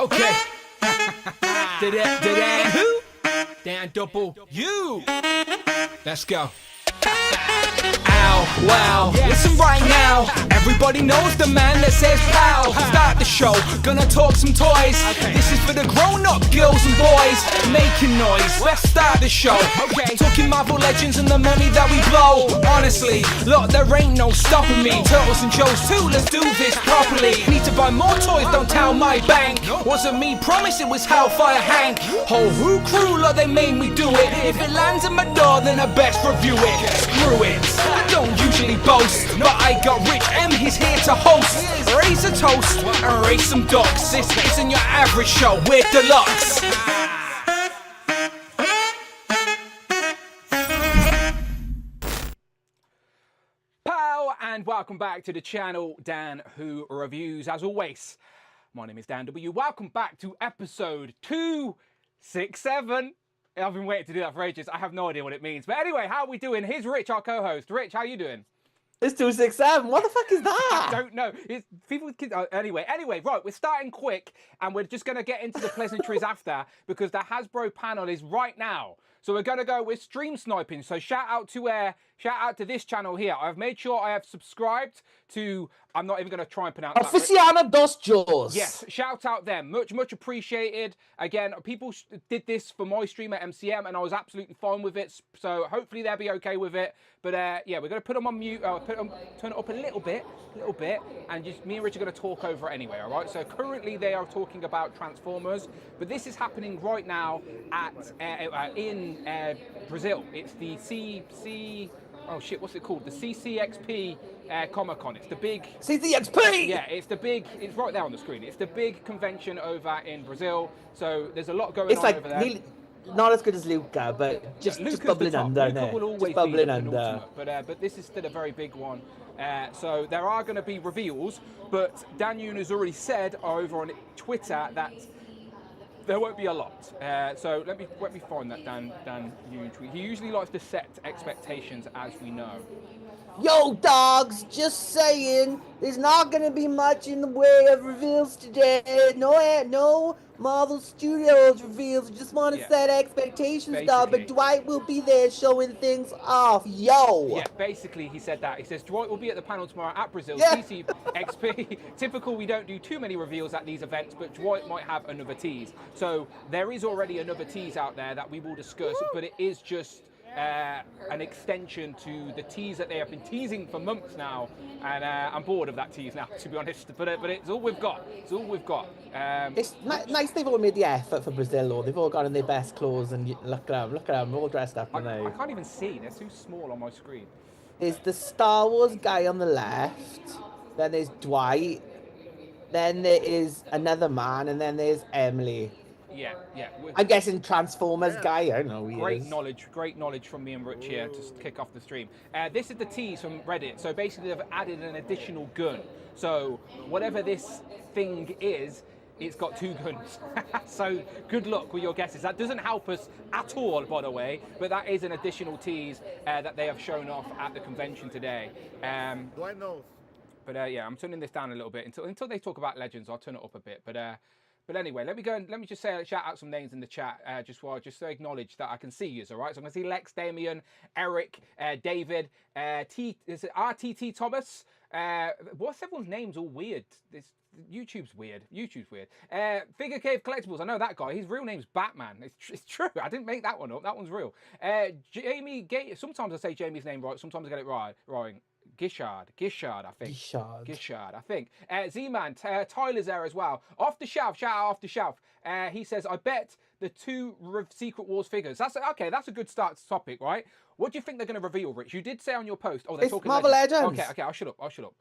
Okay. Who? Dan double you. Let's go. Ow, wow, listen right now. Everybody knows the man that says pow. Start the show, gonna talk some toys. This is for the grown-up girls and boys making noise. Let's start the show. Talking Marvel Legends and the money that we blow. Honestly, look, there ain't no stopping me. Turtles and Joes too, let's do this properly. Need to buy more toys, don't tell my bank. Wasn't me, promise it was Hellfire Hank. Whole Who crew, look, they made me do it. If it lands at my door, then I best review it. Screw it, I don't usually boast, but I got Rich M, he's here to host. Raise a toast and raise some ducks. This isn't your average show, we're deluxe. Pow, and welcome back to the channel, Dan Who Reviews. As always, my name is Dan W. Welcome back to episode 267. I've been waiting to do that for ages. I have no idea what it means. But anyway, how are we doing? Here's Rich, our co-host. Rich, how are you doing? It's 267. What the fuck is that? I don't know. It's people with kids. Anyway, right, we're starting quick and we're just going to get into the pleasantries after because the Hasbro panel is right now. So we're going to go with stream sniping. So shout out to this channel here. I've made sure I have subscribed to, I'm not even going to try and pronounce that. Oficiana dos Jaws. Yes, shout out them. Much appreciated. Again, people did this for my stream at MCM and I was absolutely fine with it. So hopefully they'll be okay with it. But yeah, we're going to put them on mute, turn it up a little bit, and just me and Rich are going to talk over it anyway, all right? So currently they are talking about Transformers, but this is happening right now at in Brazil. It's the oh shit, what's it called? The CCXP Comic-Con. It's the big... CCXP! Yeah, it's it's right there on the screen. It's the big convention over in Brazil. So there's a so on over there. Nearly, not as good as Luca, but just bubbling under. Luca will always just bubbling be under. But this is still a very big one. So there are going to be reveals, but Dan Yoon has already said over on Twitter that there won't be a lot. So let me find that Dan Yoon tweet. He usually likes to set expectations, as we know. Yo, dogs, just saying, there's not going to be much in the way of reveals today. No Marvel Studios reveals. Just want to set expectations, dog. But Dwight will be there showing things off. Yo. Yeah, basically he said that. He says Dwight will be at the panel tomorrow at Brazil CCXP. Typical, we don't do too many reveals at these events, but Dwight might have another tease. So there is already another tease out there that we will discuss, but it is just an extension to the tease that they have been teasing for months now, and I'm bored of that tease now, to be honest. But it's all we've got. It's all we've got. It's nice they've all made the effort for Brazil, though. They've all got in their best clothes, and look at them, all dressed up. I can't even see. They're too small on my screen. There's the Star Wars guy on the left. Then there's Dwight. Then there is another man, and then there's Emily. Yeah. I'm guessing Transformers guy. I don't know. Great knowledge from me and Rich here to kick off the stream. This is the tease from Reddit. So basically, they've added an additional gun. So whatever this thing is, it's got 2 guns. So good luck with your guesses. That doesn't help us at all, by the way. But that is an additional tease that they have shown off at the convention today. Dwight knows. But yeah, I'm turning this down a little bit until they talk about Legends. I'll turn it up a bit. But anyway, let me just shout out some names in the chat just to acknowledge that I can see you, all right? So I'm going to see Lex, Damien, Eric, David, is it RTT Thomas? What's everyone's names all weird? YouTube's weird. Figure Cave Collectibles, I know that guy. His real name's Batman. It's true. I didn't make that one up. That one's real. Jamie Gate. Sometimes I say Jamie's name right. Sometimes I get it wrong. Gishard, I think. Gishard, I think. Z-Man, Tyler's there as well. Off the shelf, shout out Off the Shelf. He says, I bet the 2 Secret Wars figures. That's a good start to topic, right? What do you think they're going to reveal, Rich? You did say on your post, they're talking Marvel Legends. Okay, I'll shut up. Turn up.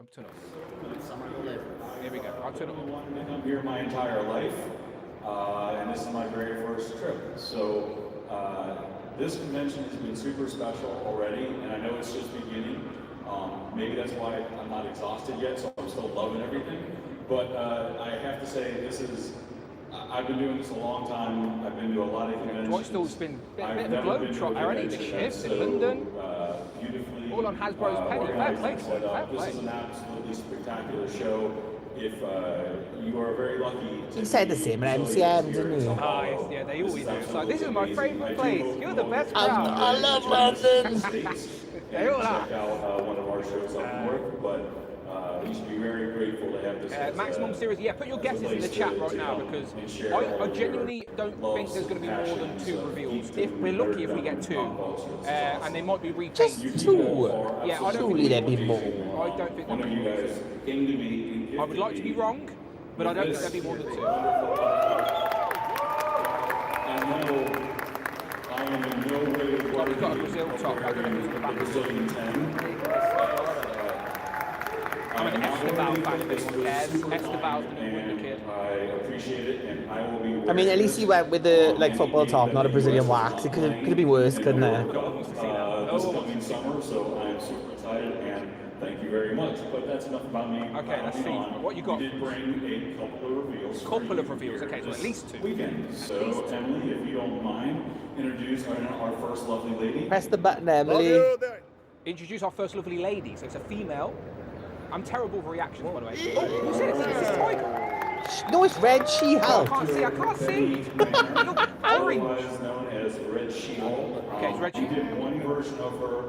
Here we go. I'll turn up. I've been up here my entire life, and this is my very first trip. So this convention has been super special already, and I know it's just beginning. Maybe that's why I'm not exhausted yet, so I'm still loving everything. But I have to say, I've been doing this a long time. I've been to a lot of conventions. Dwight's still been a bit of a globetrotter, hasn't he, this year? In London. Beautifully all on Hasbro's penny. Fair play. This is an absolutely spectacular show. if you are very lucky. He said the same in MCM, didn't he? Ah, yes, yeah, they always do. It's like, this is my favourite place. You're the best I crowd. love London. They all are. Check out one of our shows up north, but you should be very grateful to have this. Maximum series, yeah, put your guesses in the chat right now because I genuinely don't think there's going to be more than 2 reveals. If we're lucky, if we get 2, and they might be repainted. Just 2. Yeah, I don't Surely think there'd be more. I don't think there'll be more. I would like to be wrong, but I don't think there'll be more than 2. I am in no way. Well, we've got a Brazil top. I don't know who's in the back. Brazilian 10. I'm an Esteval fan, if anyone cares. Esteval's the new Wonder Kid. I appreciate it, and I will be. I mean, at least he went with the football top, not a Brazilian wax. It could have been worse, couldn't it? This coming summer, so I am super excited, and thank you very much. But that's enough about me. Okay, let's see. What you got? We did bring a couple of reveals. Couple of reveals. Okay, so at least 2. Weekend. So Emily, if you don't mind, introduce our first lovely lady. Press the button, Emily. Introduce our first lovely lady. So it's a female. I'm terrible with reactions, by the way. Oh, what's this? This is Tiger. No, it's Red I She-Hulk. can't see. I can't see. Look, orange. Otherwise known as Red She-Hulk. Okay, it's Red We She-Hulk. did one version of her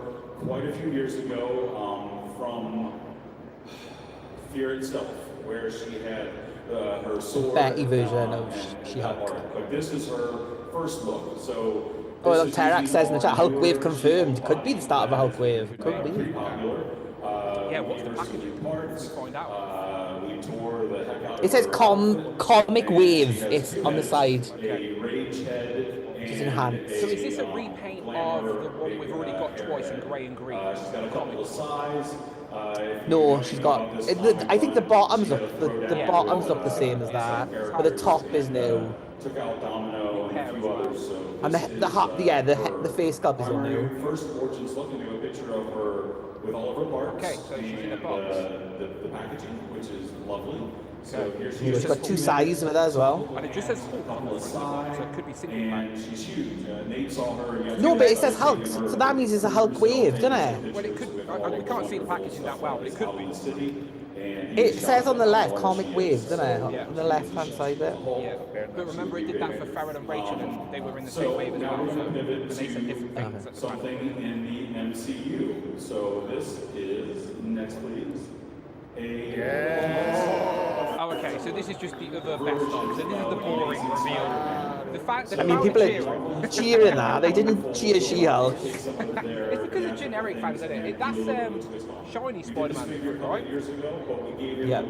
quite a few years ago from Fear itself, where she had her sword. Betty version of She-Hulk. But this is her first look. So. Oh, look, Tarak says in the chat, Hulk Wave confirmed. Could be the start of a Hulk Wave. Could be. Pretty popular. Yeah, what's the packaging? Let's find out. We tore the heck out of It says her. Comic Wave. It's on the side. A rage head Which is enhanced. So is this a repaint of the one we've already got twice in grey and green? She's got a couple of size. No, she's got. I think the bottoms look the bottoms look the same as that, but the top is new. Took out Domino and a few others. So And the face sculpt is all new. First Origins look into a picture of her with all of her parts. Okay, so she's in the box. The packaging, which is lovely. So here she It's is. got 2 sizes with it as well. And it just says Hulk on the front, so it could be single pack. And she's huge. Nate saw her. No, but it says Hulk, so that means it's a Hulk Wave, doesn't it? Well, it could. We can't see the packaging that well, but it could be. It says on the left Comic Wave, doesn't it? Yeah. On the left-hand side there. Yeah, but remember it did that for Farrell and Rachel, and they were in the same wave as well. So they said different things at the time. Something in the MCU. So this is next, please. Oh, okay. So this is just the other best of. So this is the boring reveal. The fact that I mean, people are cheering that. They didn't cheer She-Hulk. It's because of generic fans, isn't it? That's shiny Spider-Man, right? Yeah.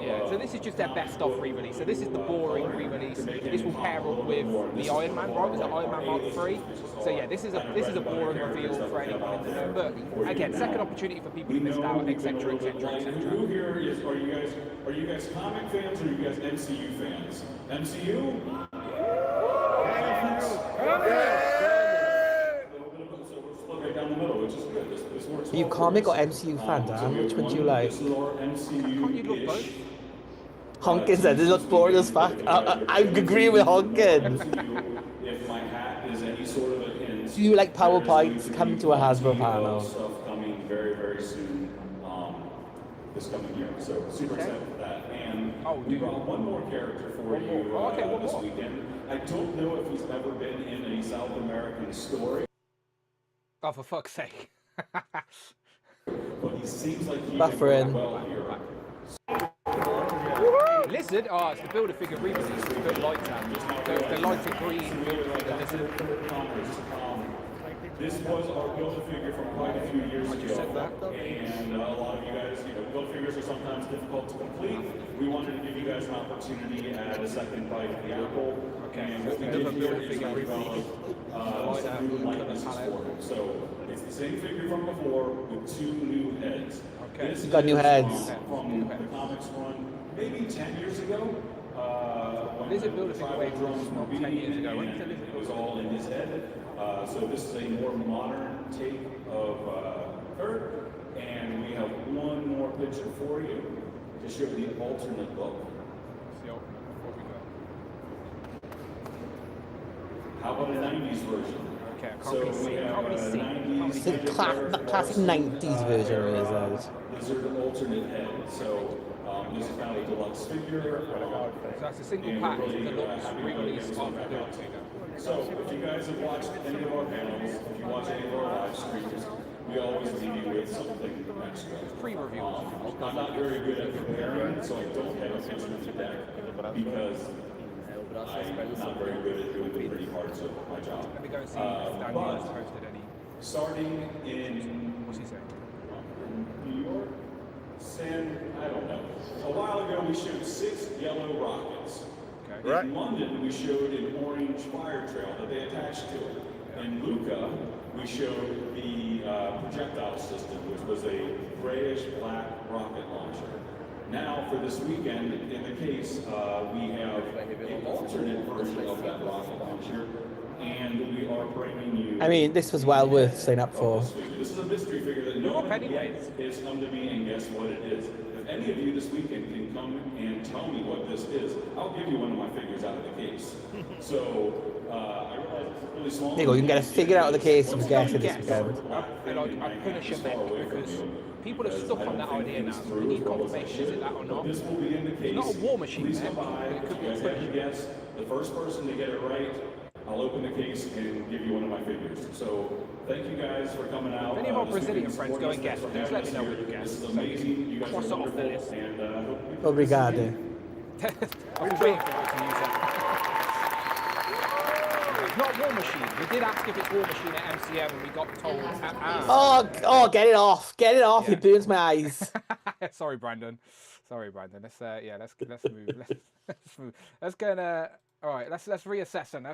Yeah. So this is just their best of re-release. So this is the boring re-release. This will pair up with the Iron Man, right? Was it Iron Man Mark III? So yeah, this is a boring reveal for anyone. But again, second opportunity for people who missed out, etc., etc., etc. Who here is? Are you guys comic fans or are you guys MCU fans? MCU. Are you comic or MCU fan, Dan? Which one do you like? Can't you look both? Honkin said this looks boring as fuck. I agree with Honkin. If my hat is any sort of a hint. Do you like PowerPoints coming to a Hasbro panel? Stuff coming very, very soon this coming year. So super excited for that. And we brought one more character for you this weekend. I don't know if he's ever been in a South American story. Oh, for fuck's sake. But he seems like he Buffering. did well here. Lizard? Oh, it's the Builder figure re-release. It's a bit lighter. The lighter green Builder figure Lizard. This was our Build-A-Figure from quite a few years ago. said that. And a lot of you guys, Build-A-Figures are sometimes difficult to complete. We wanted to give you guys an opportunity at a second bite at the apple. Okay, And so what we another did here Build-A-Figure is we re-release. developed some new likenesses for him. So it's the same figure from before with 2 new heads. Okay. This You got new is heads. From the comics run maybe 10 years ago. When Lizard Build-A-Figure way Drones from movie, 10 years ago. When and did Lizard it was all in his head. So this is a more modern take of Kurt, and we have one more picture for you to show the alternate look. How about a 90s version? Okay, I So can't really we see. I have can't really a see. 90s It's the classic 90s version of it. Lizard alternate head. So This is kind of a deluxe figure. So that's a single pack deluxe re-release of the figure. So, if you guys have watched any of our panels, if you watch any of our live streams, we always leave you with something extra. Free reviews. I'm not very good at preparing, so I don't have a picture of the deck because I'm not very good at doing the pretty parts of my job. Let me go and see if Daniel's posted any. Starting in What's he saying? New York, I don't know. A while ago, we showed 6 yellow rockets. Okay. In London, we showed an orange fire trail that they attached to it. In Lucca, we showed the projectile system, which was a grayish-black rocket launcher. Now, for this weekend, in the case, we have an alternate version of that rocket launcher, and we are bringing you... I mean, this was well worth staying up for. This is a mystery figure that no one yet has come to me and guess what it is. If any of you this weekend can come and tell me what this is, I'll give you one of my figures out of the case. So, I realize it's really small. There you go, you can get a figure out of the case and guess it this weekend. I punish him then because people are stuck on that idea now, so we need confirmation, is it that or not? This will be in the case. It's not a war machine Please there, come by. but it could be You a guys have to push. guess. The first person to get it right, I'll open the case and give you one of my figures. So, thank you guys for coming out. If any of our this Brazilian weekend, friends go and guess, supporting us. please let me know Thanks what you for having guess. us here. This is amazing. You guys Cross are it off the wonderful, list. and Obrigado. I've been waiting for it to use it. It's not War Machine. We did ask if it's War Machine at MCM and we got told. Oh, get it off. Get it off. Yeah. It burns my eyes. Sorry, Brandon. Let's move. Let's move. Let's go and all right. Let's reassess them.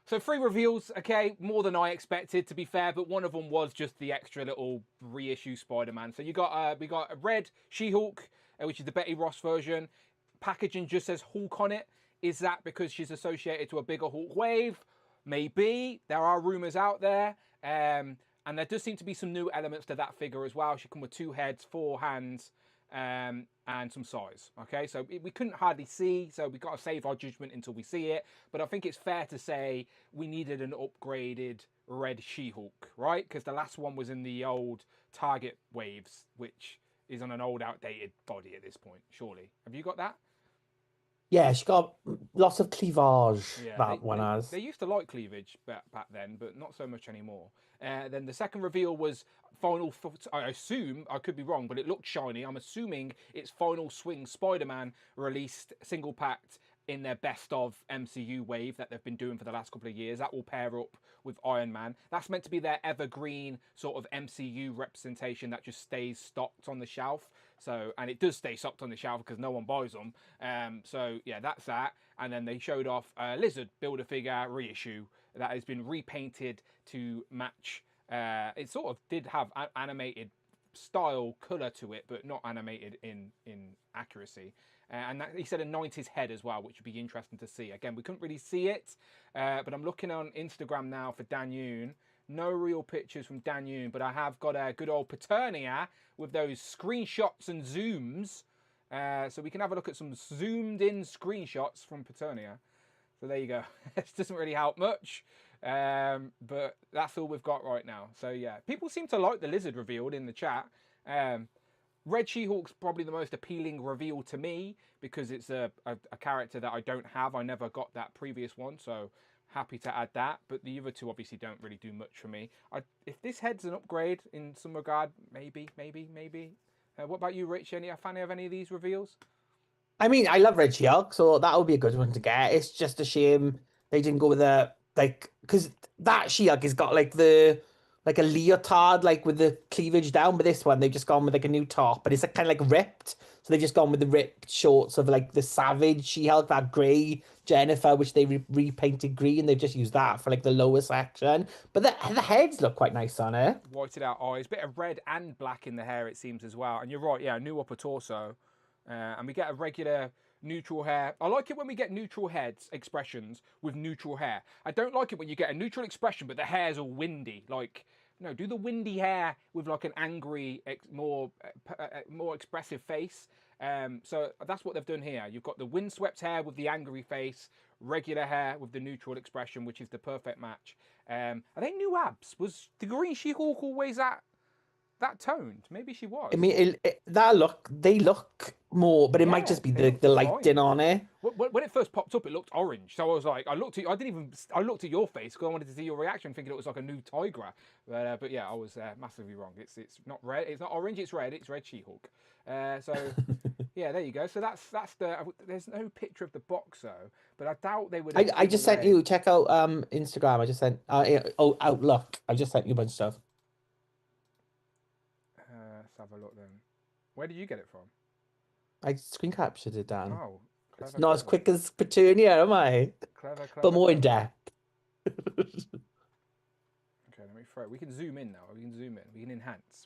So 3 reveals. Okay, more than I expected, to be fair. But one of them was just the extra little reissue Spider-Man. So we got a red She-Hulk, which is the Betty Ross version. Packaging just says Hulk on it. Is that because she's associated to a bigger Hulk wave? Maybe. There are rumors out there. And there does seem to be some new elements to that figure as well. She come with 2 heads, 4 hands, and some size. Okay, so we couldn't hardly see, so we've got to save our judgment until we see it. But I think it's fair to say we needed an upgraded red She-Hulk, right? Because the last one was in the old Target waves, which is on an old, outdated body at this point, surely. Have you got that? Yeah, she got lots of cleavage, Yeah, that one has. They used to like cleavage back then, but not so much anymore. Then the second reveal was I assume, I could be wrong, but it looked shiny. I'm assuming it's Final Swing Spider-Man released single packed in their best of MCU wave that they've been doing for the last couple of years. That will pair up with Iron Man. That's meant to be their evergreen sort of MCU representation that just stays stocked on the shelf. So, and it does stay stocked on the shelf because no one buys them. So yeah, that's that. And then they showed off Lizard Build-A-Figure reissue that has been repainted to match. It sort of did have animated style colour to it, but not animated in accuracy. And that, he said a 90s head as well, which would be interesting to see. Again, we couldn't really see it, but I'm looking on Instagram now for Dan Yoon. No real pictures from Dan Yoon, but I have got a good old Paternia with those screenshots and zooms. So we can have a look at some zoomed in screenshots from Paternia. So there you go. This doesn't really help much, but that's all we've got right now. So yeah, people seem to like the Lizard revealed in the chat. Red She-Hulk's probably the most appealing reveal to me because it's a character that I don't have. I never got that previous one, so happy to add that. But the other two obviously don't really do much for me. If this head's an upgrade in some regard, maybe. What about you, Rich? A fan of any of these reveals? I mean, I love Red She-Hulk, so that would be a good one to get. It's just a shame they didn't go with because that She-Hulk has got like a leotard, like with the cleavage down, but this one they've just gone with like a new top, but it's like, kind of like ripped. So they've just gone with the ripped shorts of like the Savage She-Hulk, that grey Jennifer, which they repainted green. They've just used that for like the lower section. But the heads look quite nice on it. Whited out eyes, bit of red and black in the hair it seems as well. And you're right, yeah, new upper torso. And we get a regular neutral hair. I like it when we get neutral heads expressions with neutral hair. I don't like it when you get a neutral expression but the hair's all windy. Like, no, do the windy hair with like an angry, more expressive face. So that's what they've done here. You've got the windswept hair with the angry face, regular hair with the neutral expression, which is the perfect match. Are they new abs? Was the Green She-Hulk always that that toned. Maybe she was. I mean, they look more, but it might just be they the look lighting defined. on it. When it first popped up, it looked orange. So I was like, I looked at your face because I wanted to see your reaction, thinking it was like a new Tigra. But yeah, I was massively wrong. It's not red. It's not orange. It's red. It's Red She-Hulk. So yeah, there you go. So that's the. There's no picture of the box though, but I doubt they would. I just sent you. Check out Instagram. I just sent Outlook. I just sent you a bunch of stuff. Let's have a look then. Where did you get it from? I screen captured it, Dan. Oh, clever, It's not as clever. quick as Petunia, am I? Clever, clever. But more in clever. depth. Okay, let me throw it. We can zoom in now. We can zoom in. We can enhance.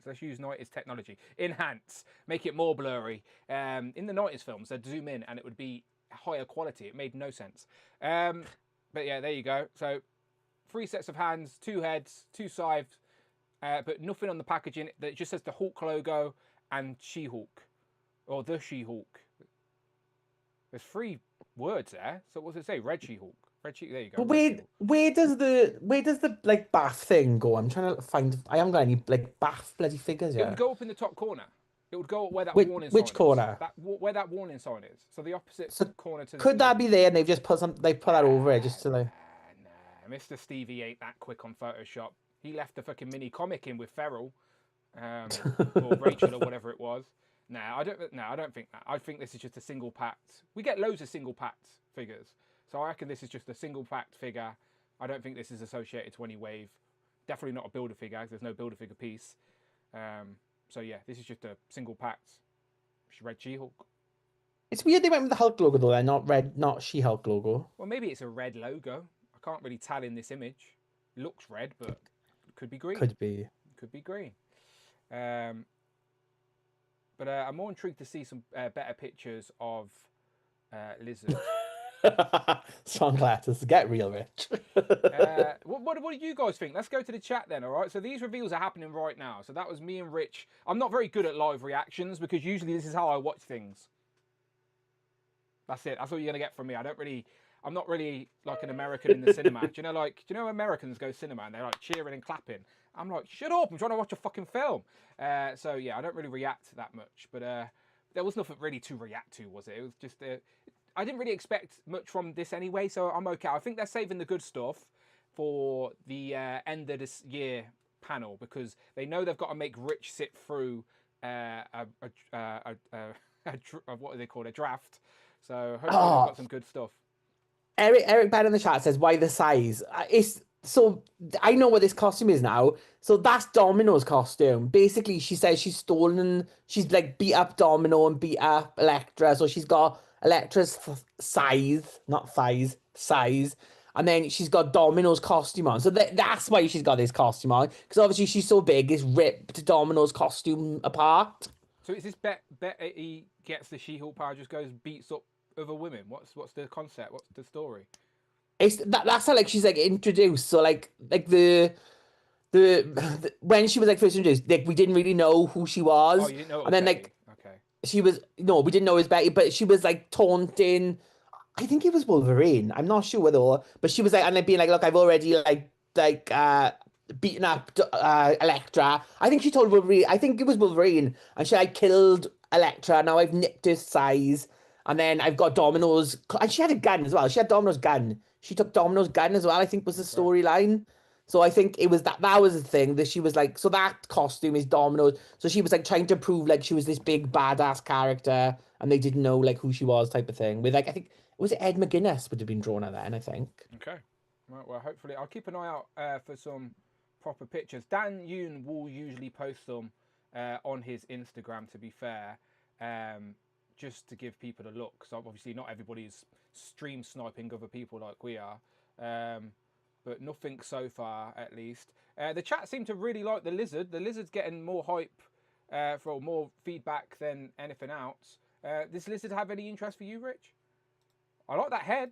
Let's use 90s technology. Enhance. Make it more blurry. In the 90s films, they'd zoom in and it would be higher quality. It made no sense. But yeah, there you go. So 3 sets of hands, 2 heads, 2 scythes, but nothing on the packaging. It just says the Hulk logo and She-Hulk. Or the She-Hulk. There's 3 words there. So what does it say? Red She-Hulk. There you go. But where does the like bath thing go? I'm trying to find. I haven't got any like bath bloody figures It yet. would go up in the top corner. It would go where that Which, warning which sign corner? is. Where that warning sign is. So the opposite corner to the Could that Stevie. be there and they've just put that over it just to like. Nah. Mr. Stevie ain't that quick on Photoshop. He left the fucking mini comic in with Ferrell, or Rachel or whatever it was. I don't think that. I think this is just a single packed. We get loads of single packed figures. So I reckon this is just a single packed figure. I don't think this is associated to any wave. Definitely not a builder figure, because there's no builder figure piece. So yeah, this is just a single packed Red She-Hulk. It's weird they went with the Hulk logo though, not She-Hulk logo. Well, maybe it's a red logo. I can't really tell in this image. It looks red, but it could be green. Could be green. But I'm more intrigued to see some better pictures of Lizard. Strong letters. Get real, Rich. What do you guys think? Let's go to the chat then, all right? So these reveals are happening right now. So that was me and Rich. I'm not very good at live reactions because usually this is how I watch things. That's it. That's all you're going to get from me. I'm not really like an American in the cinema. Do you know Americans go cinema and they're like cheering and clapping? I'm like, shut up, I'm trying to watch a fucking film. So yeah, I don't really react that much. But there was nothing really to react to, was it? It was just... I didn't really expect much from this anyway, so I'm okay. I think they're saving the good stuff for the end of this year panel because they know they've got to make Rich sit through what do they call it? A draft. So hopefully they've got some good stuff. Eric Ben in the chat says, why the size? So I know what this costume is now. So that's Domino's costume. Basically, she says she's like beat up Domino and beat up Elektra. So she's got Elektra's size, and then she's got Domino's costume on. So that's why she's got this costume on. Because obviously she's so big, it's ripped Domino's costume apart. So is this bet he gets the She-Hulk power, just goes beats up other women? What's the concept? What's the story? It's that's how like she's like introduced. So like the when she was like first introduced, like we didn't really know who she was. Oh, you didn't know it was and then Betty. like okay. she was we didn't know it was Betty, but she was like taunting. I think it was Wolverine. I'm not sure whether, but she was like and like being like, look, I've already beaten up Elektra. I think she told Wolverine. I think it was Wolverine, and she killed Elektra. Now I've nicked his size, and then I've got Domino's. And she had a gun as well. She had Domino's gun. She took Domino's gun as well. I think was the storyline. So I think it was that was the thing that she was like. So that costume is Domino's. So she was like trying to prove like she was this big badass character, and they didn't know like who she was, type of thing. With like I think was it Ed McGuinness would have been drawn at then. I think. Okay. Well, hopefully I'll keep an eye out for some proper pictures. Dan Yoon will usually post them on his Instagram, to be fair, just to give people a look. So obviously not everybody's stream sniping other people like we are, but nothing so far at least. The chat seemed to really like the Lizard. The Lizard's getting more hype for more feedback than anything else. Does Lizard have any interest for you, Rich? I like that head.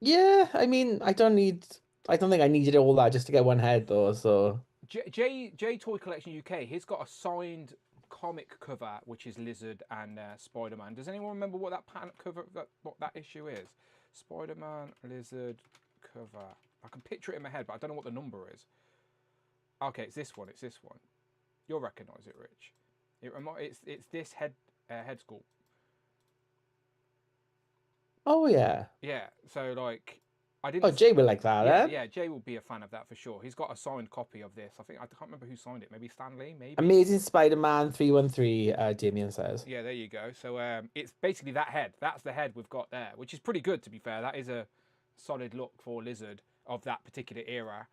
Yeah, I mean, I don't think I needed all that just to get one head though. So J Toy Collection UK, he's got a signed comic cover which is Lizard and Spider-Man. Does anyone remember what that cover, what that issue is? Spider-Man Lizard cover. I can picture it in my head, but I don't know what the number is. Okay, it's this one. It's this one. You'll recognise it, Rich. It's this head sculpt. Oh yeah. Yeah. So like, I didn't. Oh, Jay will like that. Yeah, Then. yeah. Jay will be a fan of that for sure. He's got a signed copy of this. I can't remember who signed it. Maybe Stan Lee. Maybe. Amazing Spider-Man 313. Damien says. Yeah, there you go. So it's basically that head. That's the head we've got there, which is pretty good to be fair. That is a solid look for Lizard of that particular era.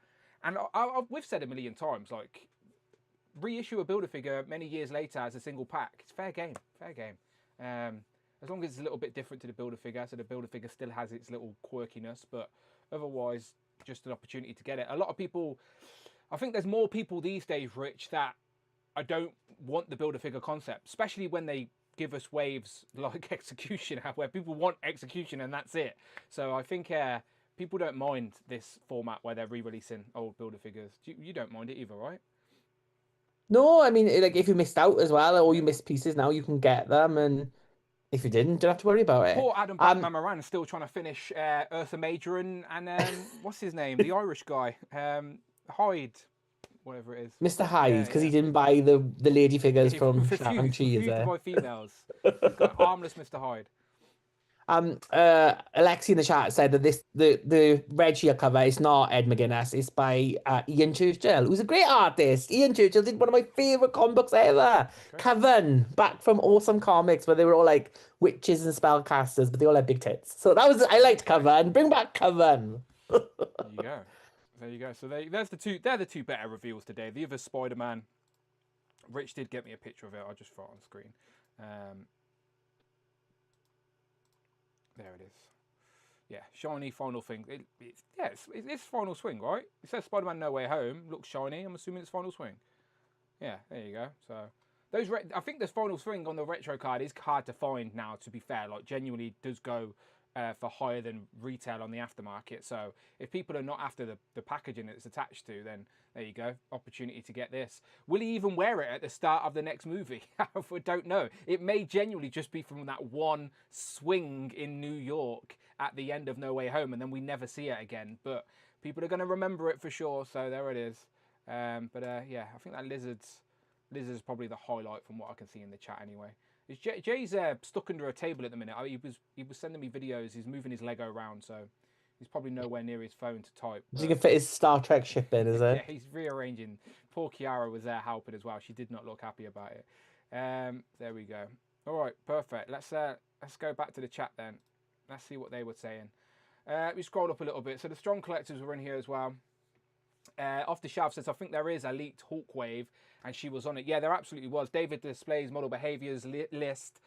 And we've said a million times, like, reissue a Build-A-Figure many years later as a single pack. It's fair game, fair game. As long as it's a little bit different to the Build-A-Figure, so the Build-A-Figure still has its little quirkiness, but otherwise, just an opportunity to get it. A lot of people, I think there's more people these days, Rich, that I don't want the Build-A-Figure concept, especially when they give us waves like Execution, where people want Execution and that's it. So I think people don't mind this format where they're re-releasing old Build-A-Figures. You don't mind it either, right? No, I mean, like, if you missed out as well, or you missed pieces, now you can get them, and if you didn't, don't have to worry about it. Poor Adam Batman Moran still trying to finish Ursa Major and what's his name? The Irish guy. Hyde, whatever it is. Mr. Hyde, because he didn't buy the lady figures from Shang-Chi, refused to buy females. He's got armless Mr. Hyde. Alexi in the chat said that the Red Shield cover is not Ed McGuinness, it's by Ian Churchill, who's a great artist. Ian Churchill did one of my favourite comic books ever. Okay. Coven, back from Awesome Comics, where they were all like witches and spellcasters, but they all had big tits. So I liked Coven. Bring back Coven. There you go. There you go. So there's the two. They're the two better reveals today. The other Spider-Man. Rich did get me a picture of it. I'll just throw it on screen. There it is. Yeah, shiny final thing. It's final swing, right? It says Spider-Man No Way Home. Looks shiny. I'm assuming it's final swing. Yeah, there you go. So I think this final swing on the retro card is hard to find now. To be fair, like genuinely does go for higher than retail on the aftermarket. So if people are not after the packaging it's attached to, then there you go, opportunity to get this. Will he even wear it at the start of the next movie? I don't know. It may genuinely just be from that one swing in New York at the end of No Way Home, and then we never see it again. But people are going to remember it for sure. So there it is. Yeah, I think that Lizard's probably the highlight from what I can see in the chat anyway. Jay's stuck under a table at the minute. He was sending me videos. He's moving his Lego around, so he's probably nowhere near his phone to type. So you can fit his Star Trek ship in, is it? Yeah, he's rearranging. Poor Kiara was there helping as well. She did not look happy about it. There we go. All right, perfect. Let's go back to the chat then. Let's see what they were saying. We scrolled up a little bit. So the Strong Collectors were in here as well. Off the Shelf says, I think there is a leaked Hulk wave, and she was on it. Yeah, there absolutely was. David Display's model behaviors list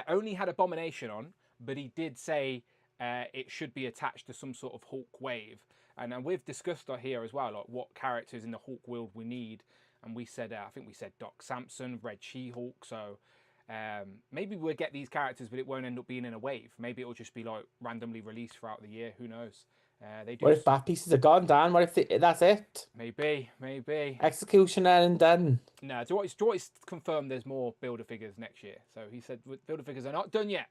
only had Abomination on, but he did say it should be attached to some sort of Hulk wave. And we've discussed here as well, like what characters in the Hulk world we need. And we said, I think we said Doc Samson, Red She-Hulk. So maybe we'll get these characters, but it won't end up being in a wave. Maybe it'll just be like randomly released throughout the year. Who knows? They do. What if back pieces are gone, Dan? What if that's it? Maybe. Executioner and done. No, Joyce confirmed there's more Build-A-Figures next year. So he said Build-A-Figures are not done yet.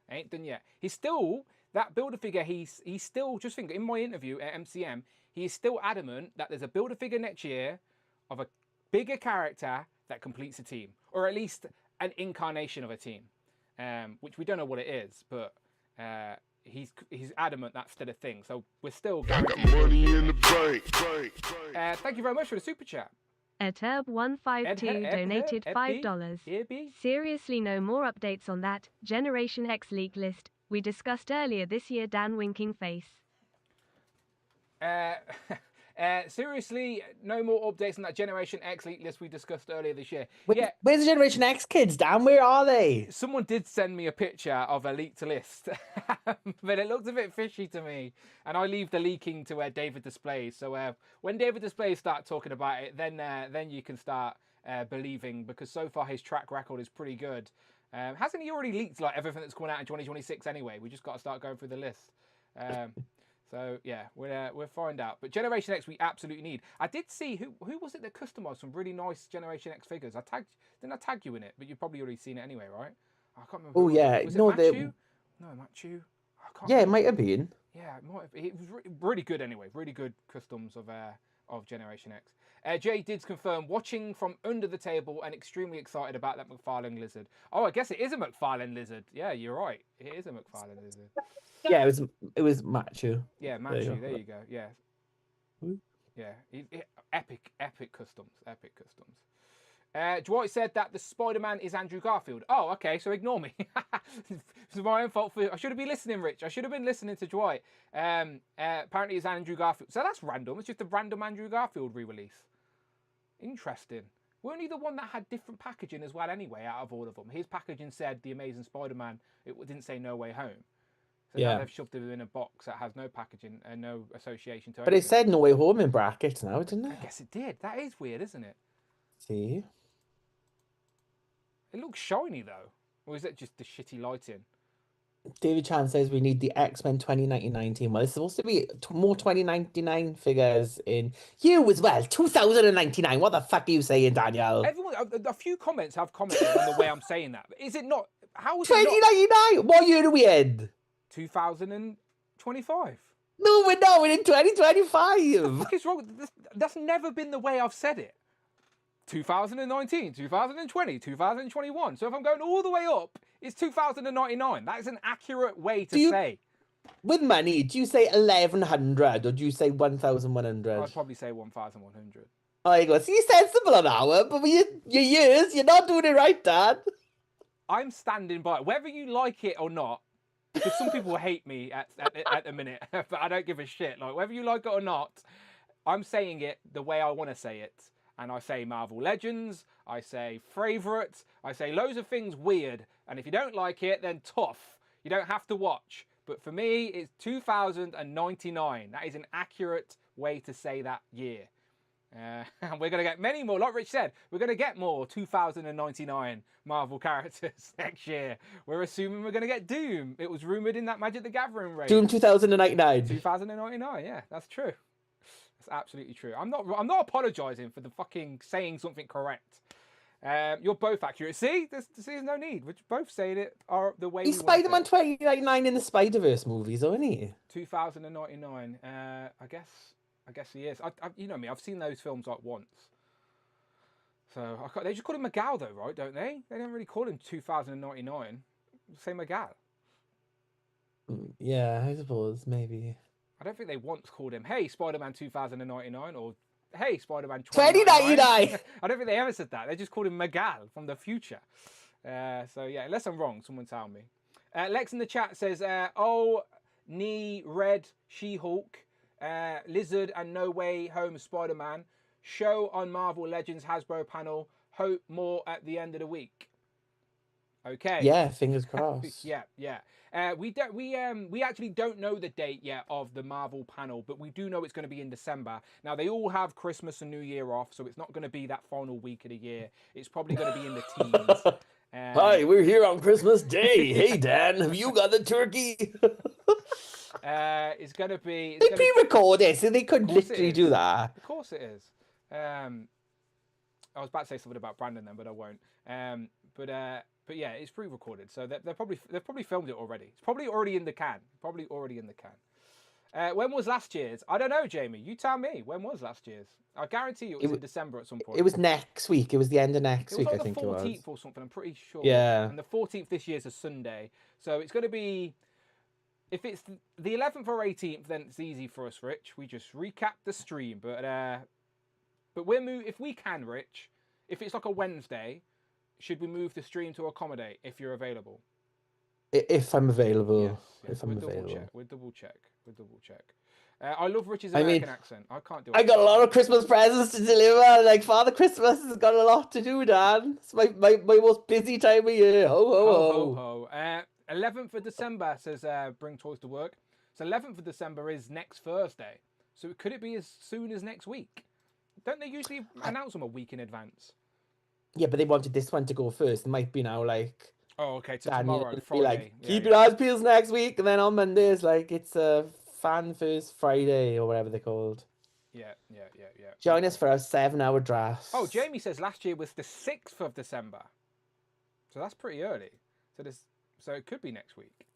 Ain't done yet. He's still, that Build-A-Figure, he's still, just think, in my interview at MCM, he is still adamant that there's a Build-A-Figure next year of a bigger character that completes a team. Or at least an incarnation of a team. Which we don't know what it is, but he's adamant that's still a thing. So we're still guaranteed. Money in the bank. Thank you very much for the super chat. Eterb152 donated $5. Seriously, no more updates on that Generation X leak list we discussed earlier this year. Dan winking face. Seriously, no more updates on that Generation X leak list we discussed earlier this year. Where's the Generation X kids, Dan? Where are they? Someone did send me a picture of a leaked list, but it looked a bit fishy to me. And I leave the leaking to David Displays. So when David Displays start talking about it, then you can start believing, because so far his track record is pretty good. Hasn't he already leaked like everything that's coming out in 2026 anyway? We just got to start going through the list. So yeah, we'll find out. But Generation X we absolutely need. I did see who was it that customized some really nice Generation X figures. Didn't I tag you in it? But you've probably already seen it anyway, right? I can't remember. Oh yeah, was it Matthew? No, Matthew. Yeah, it might have been. Yeah, it was really good anyway. Really good customs of of Generation X. Jay did confirm watching from under the table and extremely excited about that McFarlane lizard. Oh, I guess it is a McFarlane lizard. Yeah, you're right. It is a McFarlane lizard. Yeah, it was Machu. Yeah, Manchu. There you go. Yeah. Yeah. Epic customs. Epic customs. Dwight said that the Spider-Man is Andrew Garfield. Oh, okay, so ignore me. It's my own fault. I should have been listening, Rich. I should have been listening to Dwight. Apparently it's Andrew Garfield. So that's random. It's just a random Andrew Garfield re-release. Interesting. Weren't he the one that had different packaging as well anyway, out of all of them? His packaging said The Amazing Spider-Man. It didn't say No Way Home. So now they've shoved it in a box that has no packaging and no association to it. But it said No Way Home in brackets now, didn't it? I guess it did. That is weird, isn't it? See? It looks shiny though. Or is it just the shitty lighting? David Chan says we need the X-Men 2099 team. Well, it's supposed to be more 2099 figures in you as well. 2099. What the fuck are you saying, Daniel? Everyone, a few comments have commented on the way I'm saying that. Is it not? How is 2099? What year are we in? 2025. No, we're not. We're in 2025. What the fuck is wrong with this? That's never been the way I've said it. 2019, 2020, 2021. So if I'm going all the way up, it's 2099. That is an accurate way to say. With money, do you say 1100 or do you say 1100? I'd probably say 1100. Oh, you go. See, sensible an hour, but with your years, you're not doing it right, Dad. I'm standing by it, whether you like it or not. Because some people hate me at the minute, but I don't give a shit. Like whether you like it or not, I'm saying it the way I want to say it. And I say Marvel Legends, I say favourite, I say loads of things weird. And if you don't like it, then tough. You don't have to watch. But for me, it's 2099. That is an accurate way to say that year. And we're going to get many more, like Rich said, we're going to get more 2099 Marvel characters next year. We're assuming we're going to get Doom. It was rumoured in that Magic the Gathering race. Doom 2099. 2099, yeah, that's true. That's absolutely true. I'm not apologising for the fucking saying something correct. You're both accurate. See, there's no need. We're both saying it the way. He's Spider-Man 2099 in the Spider-Verse movies, isn't he? 2099. I guess he is. You know me. I've seen those films like once. So they just call him Miguel though, right? Don't they? They don't really call him 2099. Say Miguel. Yeah, I suppose maybe. I don't think they once called him, hey, Spider-Man 2099 or hey, Spider-Man 2099. I don't think they ever said that. They just called him Miguel from the future. So yeah, unless I'm wrong, someone tell me. Lex in the chat says, Red She-Hulk, Lizard and No Way Home Spider-Man. Show on Marvel Legends Hasbro panel. Hope more at the end of the week. Okay. Yeah, fingers crossed. yeah. We actually don't know the date yet of the Marvel panel, but we do know it's going to be in December. Now they all have Christmas and New Year off, so it's not going to be that final week of the year. It's probably going to be in the teens. Hi, we're here on Christmas Day. Hey Dan, have you got the turkey? It's going to be. They pre-record it, so they could literally do that. Of course it is. I was about to say something about Brandon then, but I won't. But yeah, it's pre-recorded, so they've probably filmed it already. It's probably already in the can. When was last year's? I don't know, Jamie. You tell me. When was last year's? I guarantee you it was in December at some point. It was next week. It was the end of next week, I think it was. The 14th or something. I'm pretty sure. Yeah. And the 14th this year is a Sunday, so it's going to be. If it's the 11th or 18th, then it's easy for us, Rich. We just recap the stream, but if we can, Rich. If it's like a Wednesday. Should we move the stream to accommodate if you're available? If I'm available. Yes. If I'm available. We'll double check. I love Rich's American accent. I can't do it. I got a lot of Christmas presents to deliver. Like Father Christmas has got a lot to do, Dan. It's my most busy time of year. Ho, ho, ho. 11th of December says bring toys to work. So 11th of December is next Thursday. So could it be as soon as next week? Don't they usually announce them a week in advance? Yeah, but they wanted this one to go first. It might be now like. Oh, okay. So tomorrow, Friday. Like, keep your eyes peeled next week, and then on Monday it's like it's a fan first Friday or whatever they're called. Yeah. Join us for our 7-hour draft. Oh, Jamie says last year was the 6th of December. So that's pretty early. So it could be next week.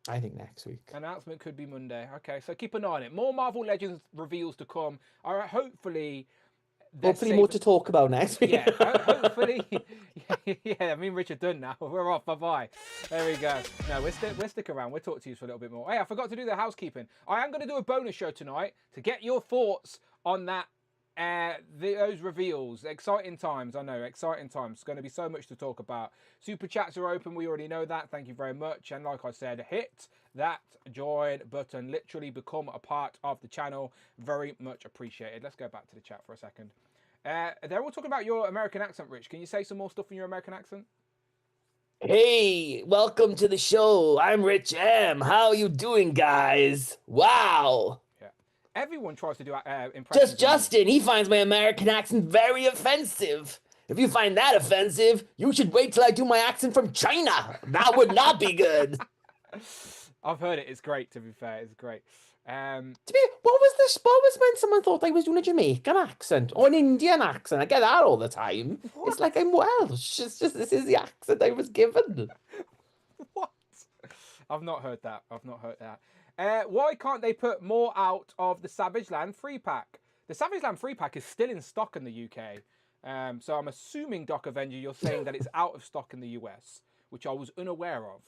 I think next week. Announcement could be Monday. Okay, so keep an eye on it. More Marvel Legends reveals to come. All right, hopefully more to talk about next week. Yeah, hopefully. Yeah, me and Richard done now. We're off. Bye-bye. There we go. No, we'll stick around. We'll talk to you for a little bit more. Hey, I forgot to do the housekeeping. I am going to do a bonus show tonight to get your thoughts on that. Those reveals. Exciting times. I know, exciting times. It's going to be so much to talk about. Super chats are open. We already know that. Thank you very much. And like I said, hit that join button. Literally become a part of the channel. Very much appreciated. Let's go back to the chat for a second. They're all talking about your American accent, Rich. Can you say some more stuff in your American accent? Hey, welcome to the show. I'm Rich M. How you doing, guys? Wow. Yeah. Everyone tries to do impressions. Just Justin, he finds my American accent very offensive. If you find that offensive, you should wait till I do my accent from China. That would not be good. I've heard it. It's great, to be fair. It's great. What was when someone thought I was doing a Jamaican accent or an Indian accent? I get that all the time. What? It's like I'm Welsh. It's just this is the accent I was given. What? I've not heard that. Why can't they put more out of the Savage Land 3-pack? The Savage Land 3-pack is still in stock in the UK. So I'm assuming, Doc Avenger, you're saying that it's out of stock in the US, which I was unaware of.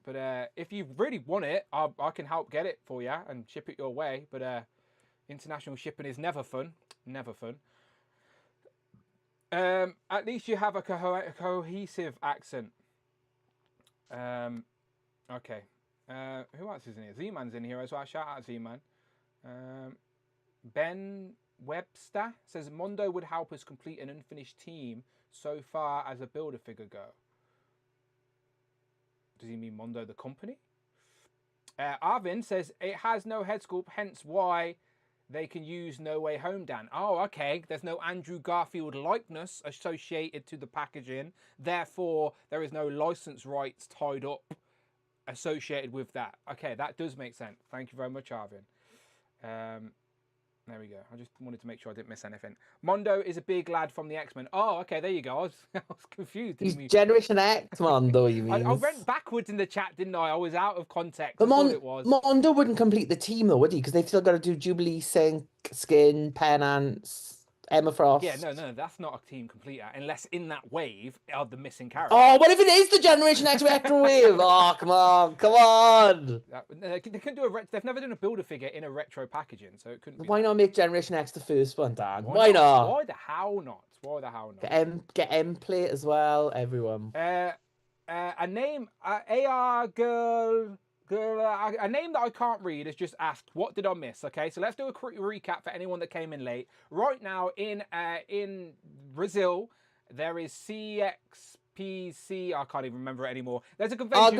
But if you really want it, I can help get it for you and ship it your way. But international shipping is never fun. Never fun. At least you have a cohesive accent. Okay. Who else is in here? Z-Man's in here as well. Shout out Z-Man. Ben Webster says, Mondo would help us complete an unfinished team so far as a Build-A-Figure go. Does he mean Mondo the company? Arvin says it has no head sculpt, hence why they can use No Way Home, Dan. Oh, okay. There's no Andrew Garfield likeness associated to the packaging. Therefore, there is no license rights tied up associated with that. Okay, that does make sense. Thank you very much, Arvin. There we go. I just wanted to make sure I didn't miss anything. Mondo is a big lad from the X-Men. Oh, okay, there you go. I was confused. He's Generation X Mondo, you mean? I went backwards in the chat, didn't I? I was out of context. But That's all it was. Mondo wouldn't complete the team, though, would he? Because they've still got to do Jubilee, Sync, Skin, Penance, Emma Frost. Yeah, no, that's not a team completer unless in that wave are the missing characters. Oh, what if it is the Generation X retro wave? Oh, come on. They couldn't do they've never done a Build-A-Figure in a retro packaging, so it couldn't be. Why not make Generation X the first one, Dan? Why not? Why the hell not? Get M plate as well, everyone. A name, AR girl, a name that I can't read is just asked, what did I miss? Okay, so let's do a quick recap for anyone that came in late. Right now in Brazil, there is CXPC. I can't even remember it anymore. There's a convention.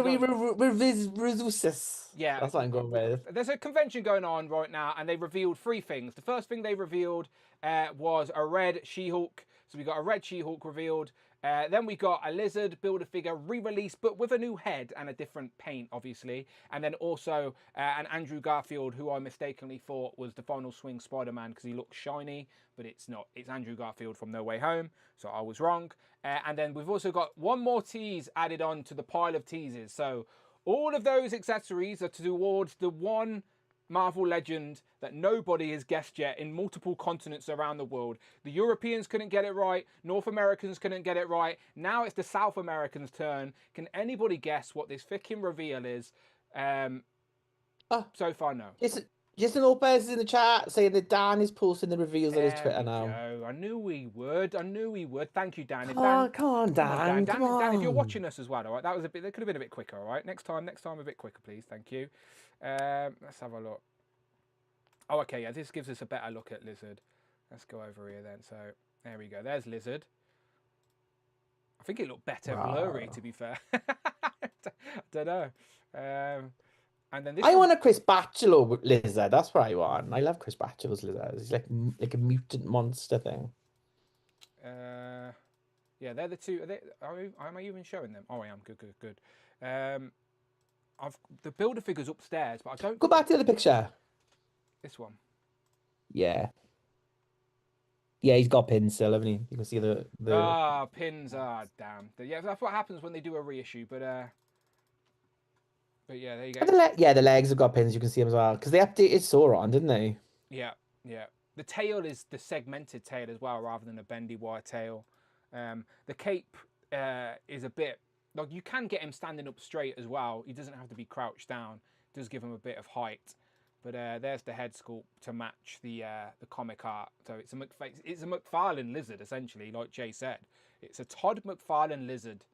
Yeah, that's what I'm going with. There's a convention going on right now, and they revealed 3 things. The first thing they revealed was a red She-Hulk. So we got a red She-Hulk revealed. Then we got a Lizard Build-A-Figure re-release, but with a new head and a different paint, obviously. And then also an Andrew Garfield, who I mistakenly thought was the Final Swing Spider-Man because he looks shiny, but it's not. It's Andrew Garfield from No Way Home, so I was wrong. And then we've also got one more tease added on to the pile of teases. So all of those accessories are towards the one Marvel legend that nobody has guessed yet in multiple continents around the world. The Europeans couldn't get it right. North Americans couldn't get it right. Now it's the South Americans' turn. Can anybody guess what this freaking reveal is? So far, no. Jason Lopez is in the chat saying that Dan is posting the reveals on his Twitter now. I knew he would. Thank you, Dan. Come on, Dan. Dan, if you're watching us as well, all right? That could have been a bit quicker, all right? Next time a bit quicker, please. Thank you. Let's have a look. Oh, okay, yeah, this gives us a better look at Lizard. Let's go over here then. So there we go. There's Lizard. I think it looked better blurry, to be fair. I don't know. And then this I want a Chris Bachalo Lizard. That's what I want. I love Chris Bachalo's Lizard. He's like a mutant monster thing. Yeah, they're the two. Am I even showing them? Oh, I am. Good. The Build-A-Figure's upstairs, but I don't. Go back to the picture. This one. Yeah. Yeah, he's got pins still, haven't he? You can see the... pins. Damn. Yeah, that's what happens when they do a reissue, but... But yeah, there you And go. the legs have got pins. You can see them as well because they updated Sauron, didn't they? Yeah, yeah. The tail is the segmented tail as well, rather than a bendy wire tail. The cape is a bit like you can get him standing up straight as well. He doesn't have to be crouched down. It does give him a bit of height. But there's the head sculpt to match the comic art. So it's a McFarlane lizard essentially, like Jay said. It's a Todd McFarlane lizard.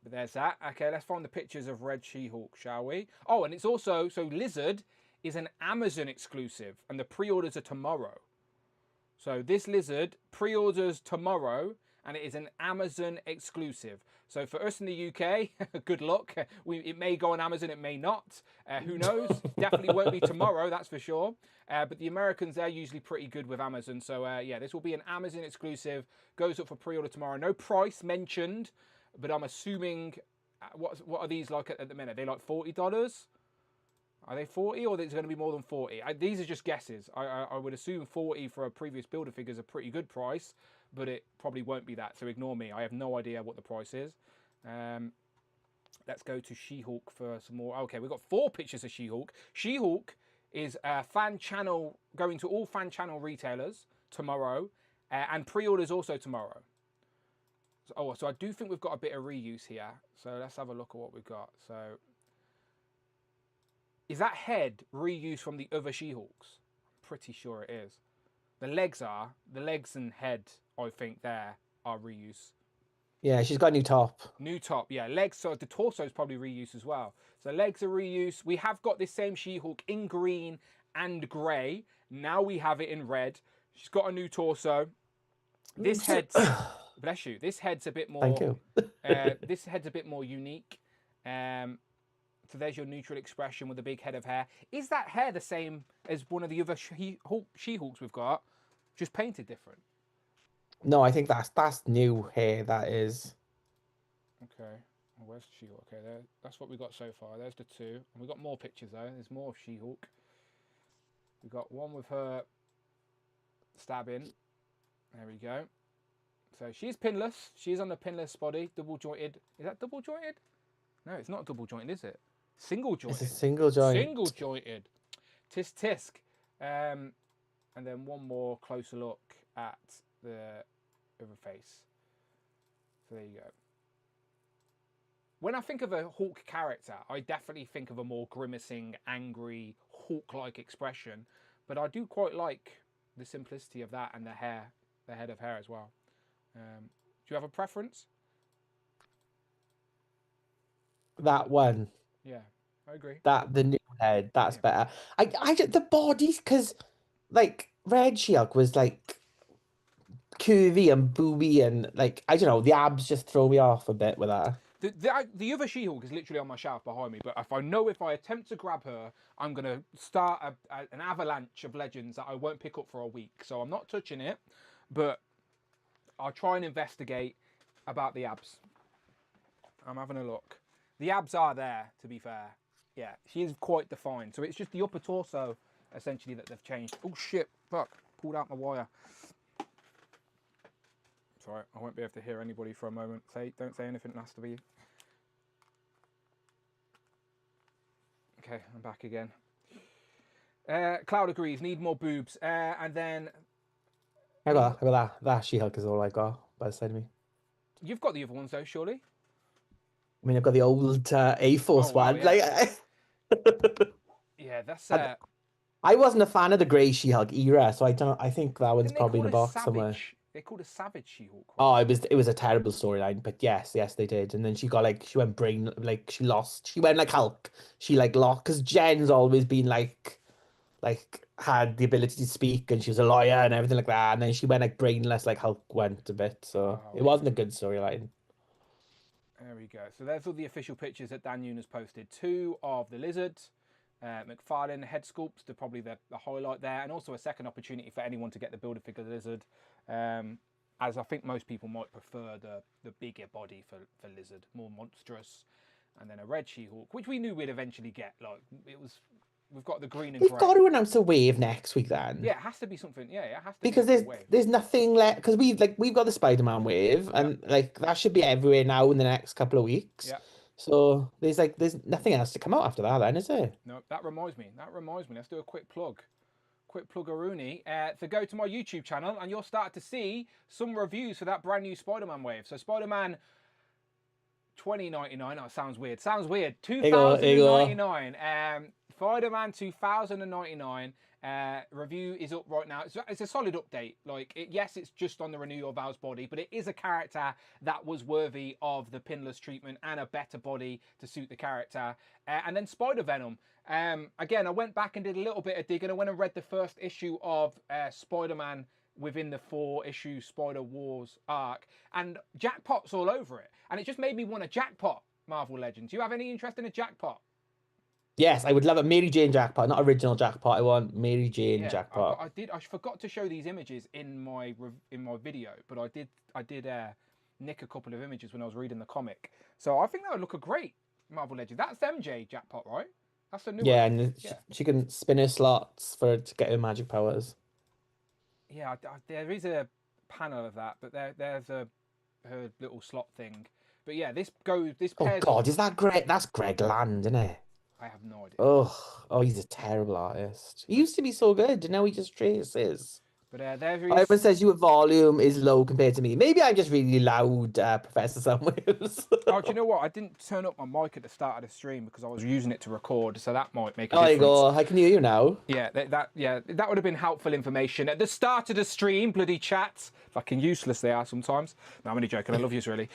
But there's that. Okay, let's find the pictures of Red She-Hulk, shall we? Oh, and it's also so Lizard is an Amazon exclusive, and the pre-orders are tomorrow. So this lizard pre-orders tomorrow, and it is an Amazon exclusive. So for us in the UK, good luck. It may go on Amazon, it may not. Who knows? Definitely won't be tomorrow, that's for sure. But the Americans, they're usually pretty good with Amazon. So yeah, this will be an Amazon exclusive. Goes up for pre-order tomorrow. No price mentioned, but I'm assuming, what are these like at the minute? Are they like $40? Are they 40 or is it going to be more than 40? These are just guesses. I would assume 40 for a previous builder figure is a pretty good price, but it probably won't be that, so ignore me. I have no idea what the price is. Let's go to She-Hulk for some more. Okay, we've got 4 pictures of She-Hulk. She-Hulk is a fan channel, going to all fan channel retailers tomorrow, and pre-orders also tomorrow. So I do think we've got a bit of reuse here. So let's have a look at what we've got. So is that head reused from the other She-Hulks? I'm pretty sure it is. The legs and head, I think, there are reuse. Yeah, she's got a new top. New top, yeah. Legs, so the torso is probably reuse as well. So legs are reuse. We have got this same She-Hulk in green and grey. Now we have it in red. She's got a new torso. This head, bless you. This head's a bit more. Thank you. This head's a bit more unique. So there's your neutral expression with the big head of hair. Is that hair the same as one of the other She-Hulks we've got, just painted different? No, I think that's new hair. That is. Okay. Well, where's She-Hulk? Okay, that's what we got so far. There's the 2. And we've got more pictures though. There's more of She-Hulk. We've got one with her stabbing. There we go. So she's pinless. She's on the pinless body, double jointed. Is that double jointed? No, it's not double jointed, is it? Single jointed. It's a single joint. Single jointed. Tisk tisk. And then one more closer look at the other face. So there you go. When I think of a Hulk character, I definitely think of a more grimacing, angry, Hulk-like expression. But I do quite like the simplicity of that and the hair, the head of hair as well. Do you have a preference? That one. Yeah, I agree. The new head, that's better. I just the bodies, because like Red She-Hulk was like curvy and booby and like I don't know, the abs just throw me off a bit with that. The other She-Hulk is literally on my shelf behind me, but if I attempt to grab her, I'm gonna start an avalanche of legends that I won't pick up for a week. So I'm not touching it, but I'll try and investigate about the abs. I'm having a look. The abs are there, to be fair. Yeah, she is quite defined. So it's just the upper torso, essentially, that they've changed. Oh, shit. Fuck. Pulled out my wire. Sorry, I won't be able to hear anybody for a moment. Don't say anything nasty. Okay, I'm back again. Cloud agrees. Need more boobs. And then... I got that. That She-Hulk is all I got by the side of me. You've got the other ones, though, surely? I mean, I've got the old A-Force one. Yeah. Like, yeah, that's. I wasn't a fan of the grey She-Hulk era, so I think that one's probably in the box somewhere. They called a Savage She-Hulk. Oh, it was a terrible storyline, but yes, they did. And then she went brain, like she went like Hulk. She like lost, because Jen's always been like had the ability to speak, and she was a lawyer and everything like that. And then she went like brainless, like Hulk went a bit. So it wasn't a good storyline. There we go. So there's all the official pictures that Dan Yoon has posted. 2 of the lizards, McFarlane head sculpts, they're probably the highlight there, and also a second opportunity for anyone to get the Build-A-Figure lizard, as I think most people might prefer the bigger body for lizard, more monstrous, and then a red She-Hulk, which we knew we'd eventually get. Like we've got the green and grey. They've got to announce a wave next week then. Yeah, it has to be something. Yeah, it has to because be there's nothing left, because we've got the Spider-Man wave, and like that should be everywhere now in the next couple of weeks. Yeah. So there's nothing else to come out after that, then, is there? No, that reminds me. Let's do a quick plug. Quick plug-a-rooney. So go to my YouTube channel and you'll start to see some reviews for that brand new Spider-Man wave. So Spider-Man 2099. Oh, sounds weird. 2099. Spider-Man 2099 review is up right now. It's a solid update. Like, yes, it's just on the Renew Your Vows body, but it is a character that was worthy of the pinless treatment and a better body to suit the character. And then Spider-Venom. Again, I went back and did a little bit of digging. I went and read the first issue of Spider-Man within the 4-issue Spider-Wars arc, and jackpot's all over it. And it just made me want a jackpot, Marvel Legends. Do you have any interest in a jackpot? Yes, I would love a Mary Jane jackpot, not original jackpot. I want Mary Jane jackpot. I forgot to show these images in my video, but I did nick a couple of images when I was reading the comic. So I think that would look a great Marvel Legend. That's MJ jackpot, right? That's the new one. And she can spin her slots to get her magic powers. Yeah, there is a panel of that, but there's her little slot thing. But yeah, this pairs. Oh God, is that Greg? That's Greg Land, isn't it? I have no idea. Oh, he's a terrible artist. He used to be so good, and now he just traces. But everyone says your volume is low compared to me. Maybe I'm just really loud, Professor Samuels. Oh, do you know what? I didn't turn up my mic at the start of the stream because I was using it to record, so that might make a difference. There you go. I can hear you now. Yeah, that would have been helpful information at the start of the stream. Bloody chats, fucking useless they are sometimes. No, I'm only joking. I love yous really.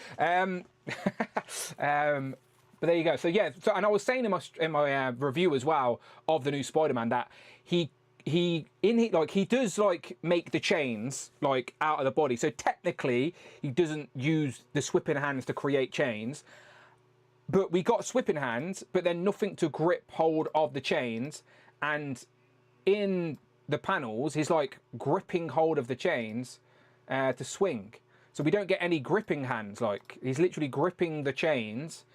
But there you go. So yeah, and I was saying in my review as well of the new Spider-Man that he does like make the chains like out of the body. So technically he doesn't use the swipping hands to create chains. But we got swipping hands, but then nothing to grip hold of the chains. And in the panels, he's like gripping hold of the chains to swing. So we don't get any gripping hands. Like he's literally gripping the chains,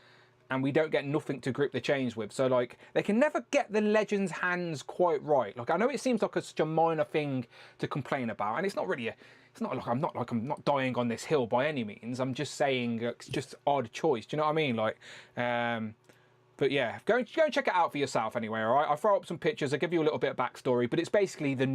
and we don't get nothing to grip the chains with. So like they can never get the Legends hands quite right. Like I know it seems like such a minor thing to complain about, and it's not really it's not like I'm not dying on this hill by any means. I'm just saying it's just odd choice. Do you know what I mean? Like but yeah, go and check it out for yourself anyway, all right? I'll throw up some pictures, I'll give you a little bit of backstory, but it's basically the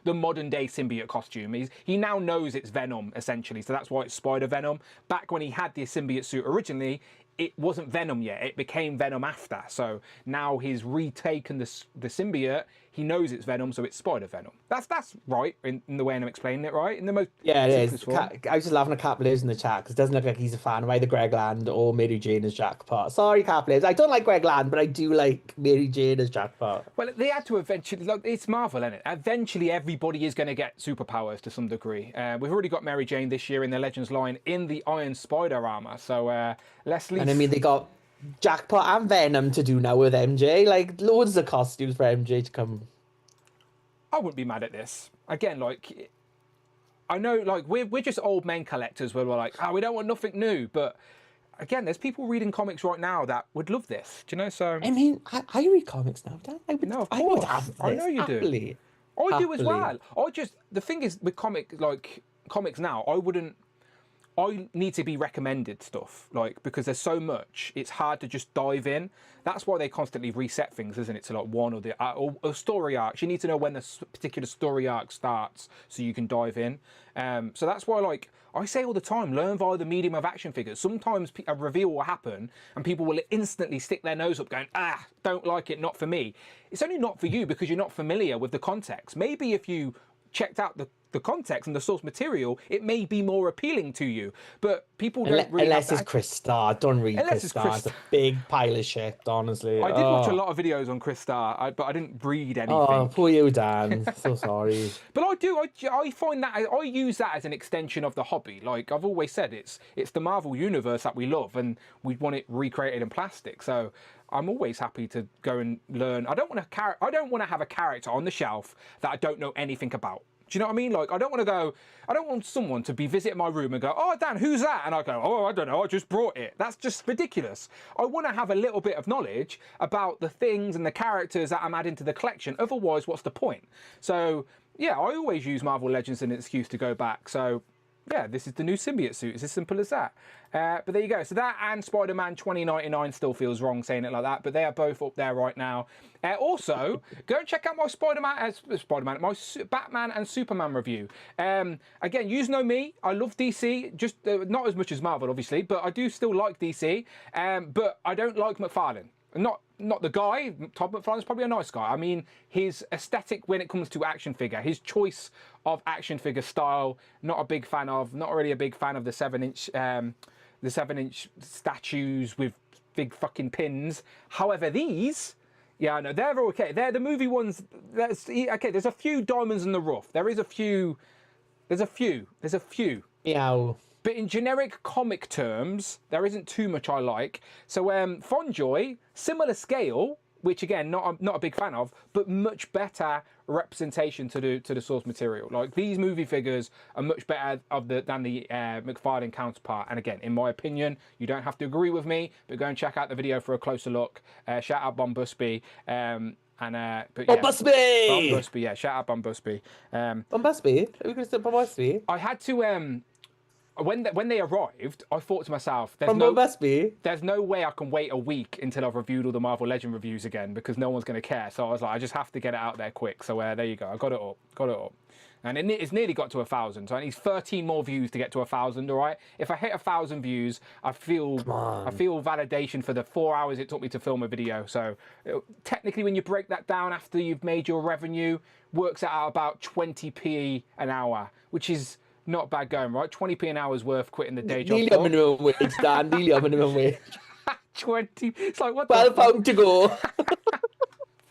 modern day symbiote costume. He now knows it's Venom, essentially, so that's why it's Spider-Venom. Back when he had the symbiote suit originally, it wasn't Venom yet, it became Venom after. So now he's retaken the symbiote, he knows it's Venom, so it's Spider-Venom. That's right, in the way I'm explaining it, right? In the most it is. I was just laughing at Cap Lives in the chat, because it doesn't look like he's a fan of either Greg Land or Mary Jane as Jackpot. Sorry, Cap Lives. I don't like Greg Land, but I do like Mary Jane as Jackpot. Well, they had to eventually, look, it's Marvel, isn't it? Eventually everybody is going to get superpowers to some degree. We've already got Mary Jane this year in the Legends line in the Iron Spider armor, so let's leave. And I mean, they got Jackpot and Venom to do now with MJ. Like, loads of costumes for MJ to come. I wouldn't be mad at this. Again, like, I know, like, we're just old men collectors where we're like, we don't want nothing new. But again, there's people reading comics right now that would love this. Do you know? So I mean, I read comics now, Dan. I would have this. I know you happily. do. I do as well. The thing is with comics now, I need to be recommended stuff, like, because there's so much, it's hard to just dive in. That's why they constantly reset things, isn't it, to like one or story arcs. You need to know when the particular story arc starts so you can dive in. So that's why, like, I say all the time, learn via the medium of action figures. Sometimes a reveal will happen and people will instantly stick their nose up going, don't like it, not for me. It's only not for you because you're not familiar with the context. Maybe if you checked out the context and the source material, it may be more appealing to you, but people don't really unless it's Chris Starr. Don't read Chris Starr. It's a big pile of shit, honestly. I did watch a lot of videos on Chris Starr, but I didn't read anything. Oh, poor you, Dan. So sorry. But I find that I use that as an extension of the hobby. Like I've always said, it's the Marvel universe that we love, and we want it recreated in plastic. So I'm always happy to go and learn. I don't want to have a character on the shelf that I don't know anything about. Do you know what I mean? Like, I don't want someone to be visiting my room and go, "Oh, Dan, who's that?" And I go, "Oh, I don't know, I just brought it." That's just ridiculous. I want to have a little bit of knowledge about the things and the characters that I'm adding to the collection. Otherwise, what's the point? So, yeah, I always use Marvel Legends as an excuse to go back. So, yeah, this is the new symbiote suit. It's as simple as that. But there you go. So that and Spider-Man 2099 still feels wrong saying it like that, but they are both up there right now. Also, go and check out my my Batman and Superman review. Again, you know me. I love DC, just not as much as Marvel, obviously, but I do still like DC. But I don't like McFarlane. Not the guy. Todd McFarlane's probably a nice guy. I mean, his aesthetic when it comes to action figure, his choice of action figure style, not a big fan of. Not really a big fan of the 7-inch statues with big fucking pins. However, these, yeah, no, they're okay. They're the movie ones. Okay, there's a few diamonds in the rough. There's a few. Meow. But in generic comic terms, there isn't too much I like. So Fonjoy, similar scale, which again, not a big fan of, but much better representation to the source material. Like these movie figures are much better than the McFarlane counterpart. And again, in my opinion, you don't have to agree with me, but go and check out the video for a closer look. Shout out Bombusby. Bombusby, yeah, shout out Bombusby. Bombusby? Are we going to say Bombusby? I had to when they arrived, I thought to myself, there's no way I can wait a week until I've reviewed all the Marvel Legend reviews again because no one's going to care. So I was like, I just have to get it out there quick. So there you go. I got it up. And it's nearly got to 1,000. So I need 13 more views to get to 1,000. All right. If I hit 1,000 views, I feel validation for the 4 hours it took me to film a video. So technically, when you break that down after you've made your revenue, works out about 20p an hour, which is not bad going, right? 20p an hour is worth quitting the day job. Nearly a minimum wage, Dan. Nearly a minimum wage. 20. It's like, what £12 to go.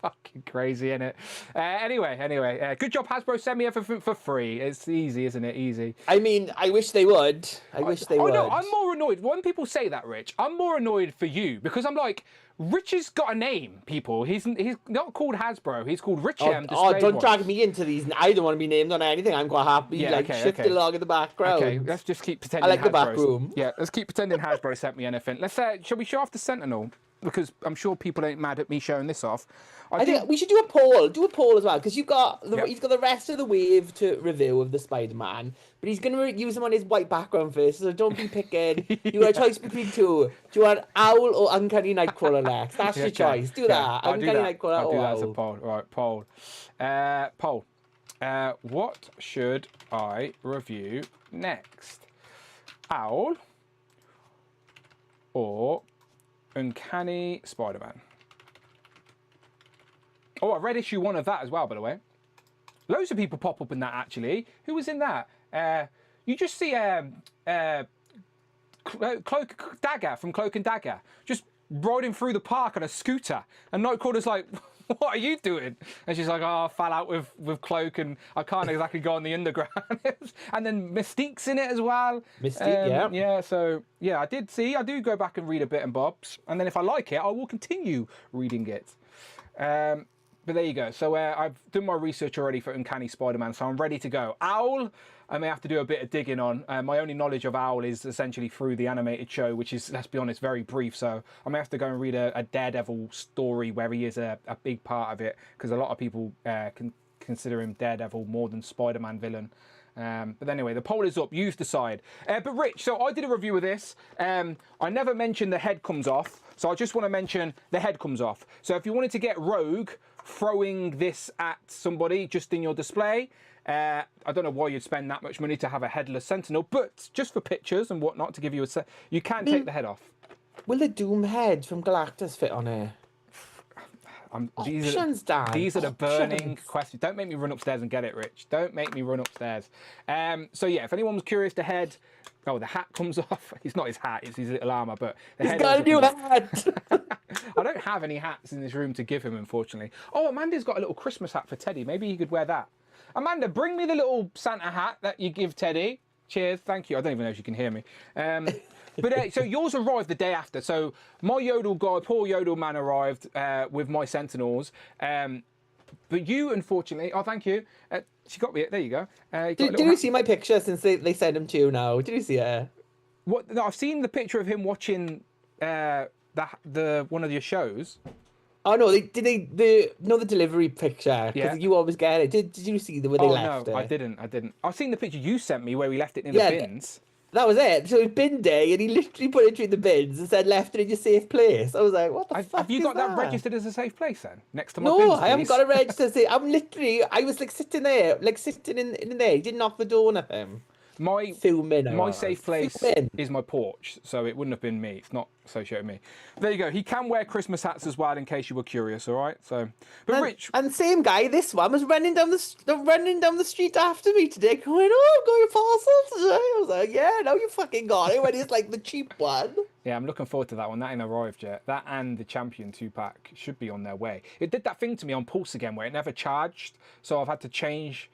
Fucking crazy, isn't it? Anyway, good job, Hasbro. Send me everything for free. It's easy, isn't it? Easy. I mean, I wish they would. I wish they would. No, I'm more annoyed. When people say that, Rich, I'm more annoyed for you because I'm like, Rich has got a name, people. He's not called Hasbro. He's called Rich M. Don't drag me into these. I don't want to be named on anything. I'm quite happy. Shift along in the background. Okay, let's just keep pretending. I like the back room. Yeah, let's keep pretending Hasbro sent me anything. Let's shall we show off the Sentinel? Because I'm sure people ain't mad at me showing this off. I think we should do a poll. Do a poll as well, because he's got the rest of the wave to review of the Spider-Man, but he's going to use him on his white background first. So don't be picking. You got a choice between two. Do you want Owl or Uncanny Nightcrawler next? That's your choice. Do that. Uncanny Nightcrawler. I'll do that as a poll. Right, poll. What should I review next? Owl or Uncanny Spider-Man? Oh, I read issue 1 of that as well, by the way. Loads of people pop up in that, actually. Who was in that? You just see Dagger from Cloak and Dagger just riding through the park on a scooter. And Nightcrawler's like, what are you doing? And she's like, oh, I fell out with Cloak and I can't exactly go on the underground. And then Mystique's in it as well. Mystique, yeah. Yeah, so, yeah, I do go back and read a bit and bobs. And then if I like it, I will continue reading it. But there you go. So I've done my research already for Uncanny Spider-Man, so I'm ready to go. Owl, I may have to do a bit of digging on. My only knowledge of Owl is essentially through the animated show, which is, let's be honest, very brief. So I may have to go and read a Daredevil story where he is a big part of it, because a lot of people can consider him Daredevil more than Spider-Man villain. But anyway, the poll is up. You decide. But Rich, so I did a review of this. I never mentioned the head comes off, so I just want to mention the head comes off. So if you wanted to get Rogue throwing this at somebody just in your display, I don't know why you'd spend that much money to have a headless Sentinel, but just for pictures and whatnot to give you you can take the head off. Will the Doom head from Galactus fit on here? These are the burning questions. Don't make me run upstairs and get it, Rich. Don't make me run upstairs. So yeah, if anyone was curious, the head. Oh, the hat comes off. It's not his hat, it's his little armor, but the head. He's got a new hat. I don't have any hats in this room to give him, unfortunately. Oh, Amanda's got a little Christmas hat for Teddy. Maybe he could wear that. Amanda, bring me the little Santa hat that you give Teddy. Cheers, thank you. I don't even know if you can hear me. But so yours arrived the day after. So my Yodel guy, poor Yodel man, arrived with my Sentinels. But you, unfortunately, oh, thank you. She got me. There you go. Did you see my picture since they sent him to you now? Did you see it? What? No, I've seen the picture of him watching the one of your shows. Oh no, the delivery picture because Yeah. you always get it. Did you see the where they Oh left no, it? I didn't. I've seen the picture you sent me where we left it in Yeah, the bins. that was it. So it bin day, and he literally put it through the bins and said, "Left it in your safe place." I was like, "What the Have fuck you is got that that?" registered as a safe place then? Next to my No, bins, I haven't please. got a register. I was like sitting there, like sitting in there. He didn't knock the door at him. My Fuming, I my was. safe place Fuming. is my porch, so it wouldn't have been me. It's not associated with me. There you go. He can wear Christmas hats as well, in case you were curious. All right. So, but Rich, And same guy, this one was running down the street after me today, going, "Oh, I'm going parcel today." I was like, "Yeah, now you fucking got it." When it's like the cheap one. yeah, I'm looking forward to that one. That ain't arrived yet. That and the Champion 2-pack should be on their way. It did that thing to me on Pulse again, where it never charged, so I've had to change.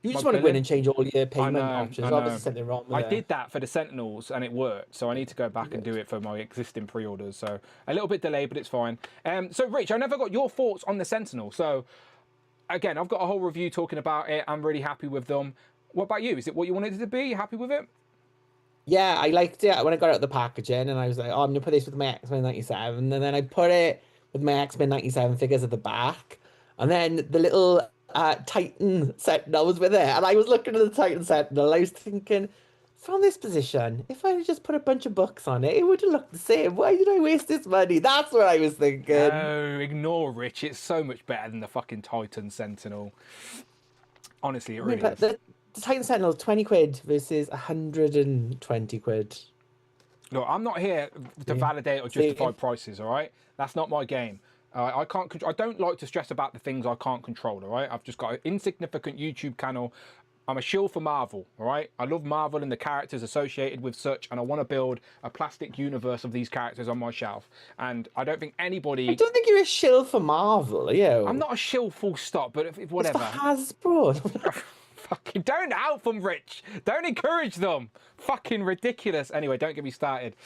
You just want to go in and change all your payment options. I know. Obviously, something wrong with it. I did that for the Sentinels and it worked, so I need to go back and do it for my existing pre-orders. So a little bit delayed, but it's fine. So Rich, I never got your thoughts on the Sentinel. So again, I've got a whole review talking about it. I'm really happy with them. What about you? Is it what you wanted it to be? You happy with it? Yeah, I liked it when I got out the packaging, and I was like, "Oh, I'm gonna put this with my X-Men 97," and then I put it with my X-Men 97 figures at the back, and then the little Titan Sentinel was with it, and I was looking at the Titan Sentinel. I was thinking, from this position, if I had just put a bunch of books on it, it would have looked the same. Why did I waste this money? That's what I was thinking. No, ignore Rich. It's so much better than the fucking Titan Sentinel. Honestly, it really is. The Titan Sentinel is 20 quid versus 120 quid. Look, I'm not here to validate or justify prices, all right? That's not my game. I don't like to stress about the things I can't control, all right? I've just got an insignificant YouTube channel. I'm a shill for Marvel, all right? I love Marvel and the characters associated with such, and I want to build a plastic universe of these characters on my shelf. And I don't think anybody... I don't think you're a shill for Marvel, are you? I'm not a shill full stop, but if whatever. It's for Hasbro. Fucking don't help them, Rich. Don't encourage them. Fucking ridiculous. Anyway, don't get me started.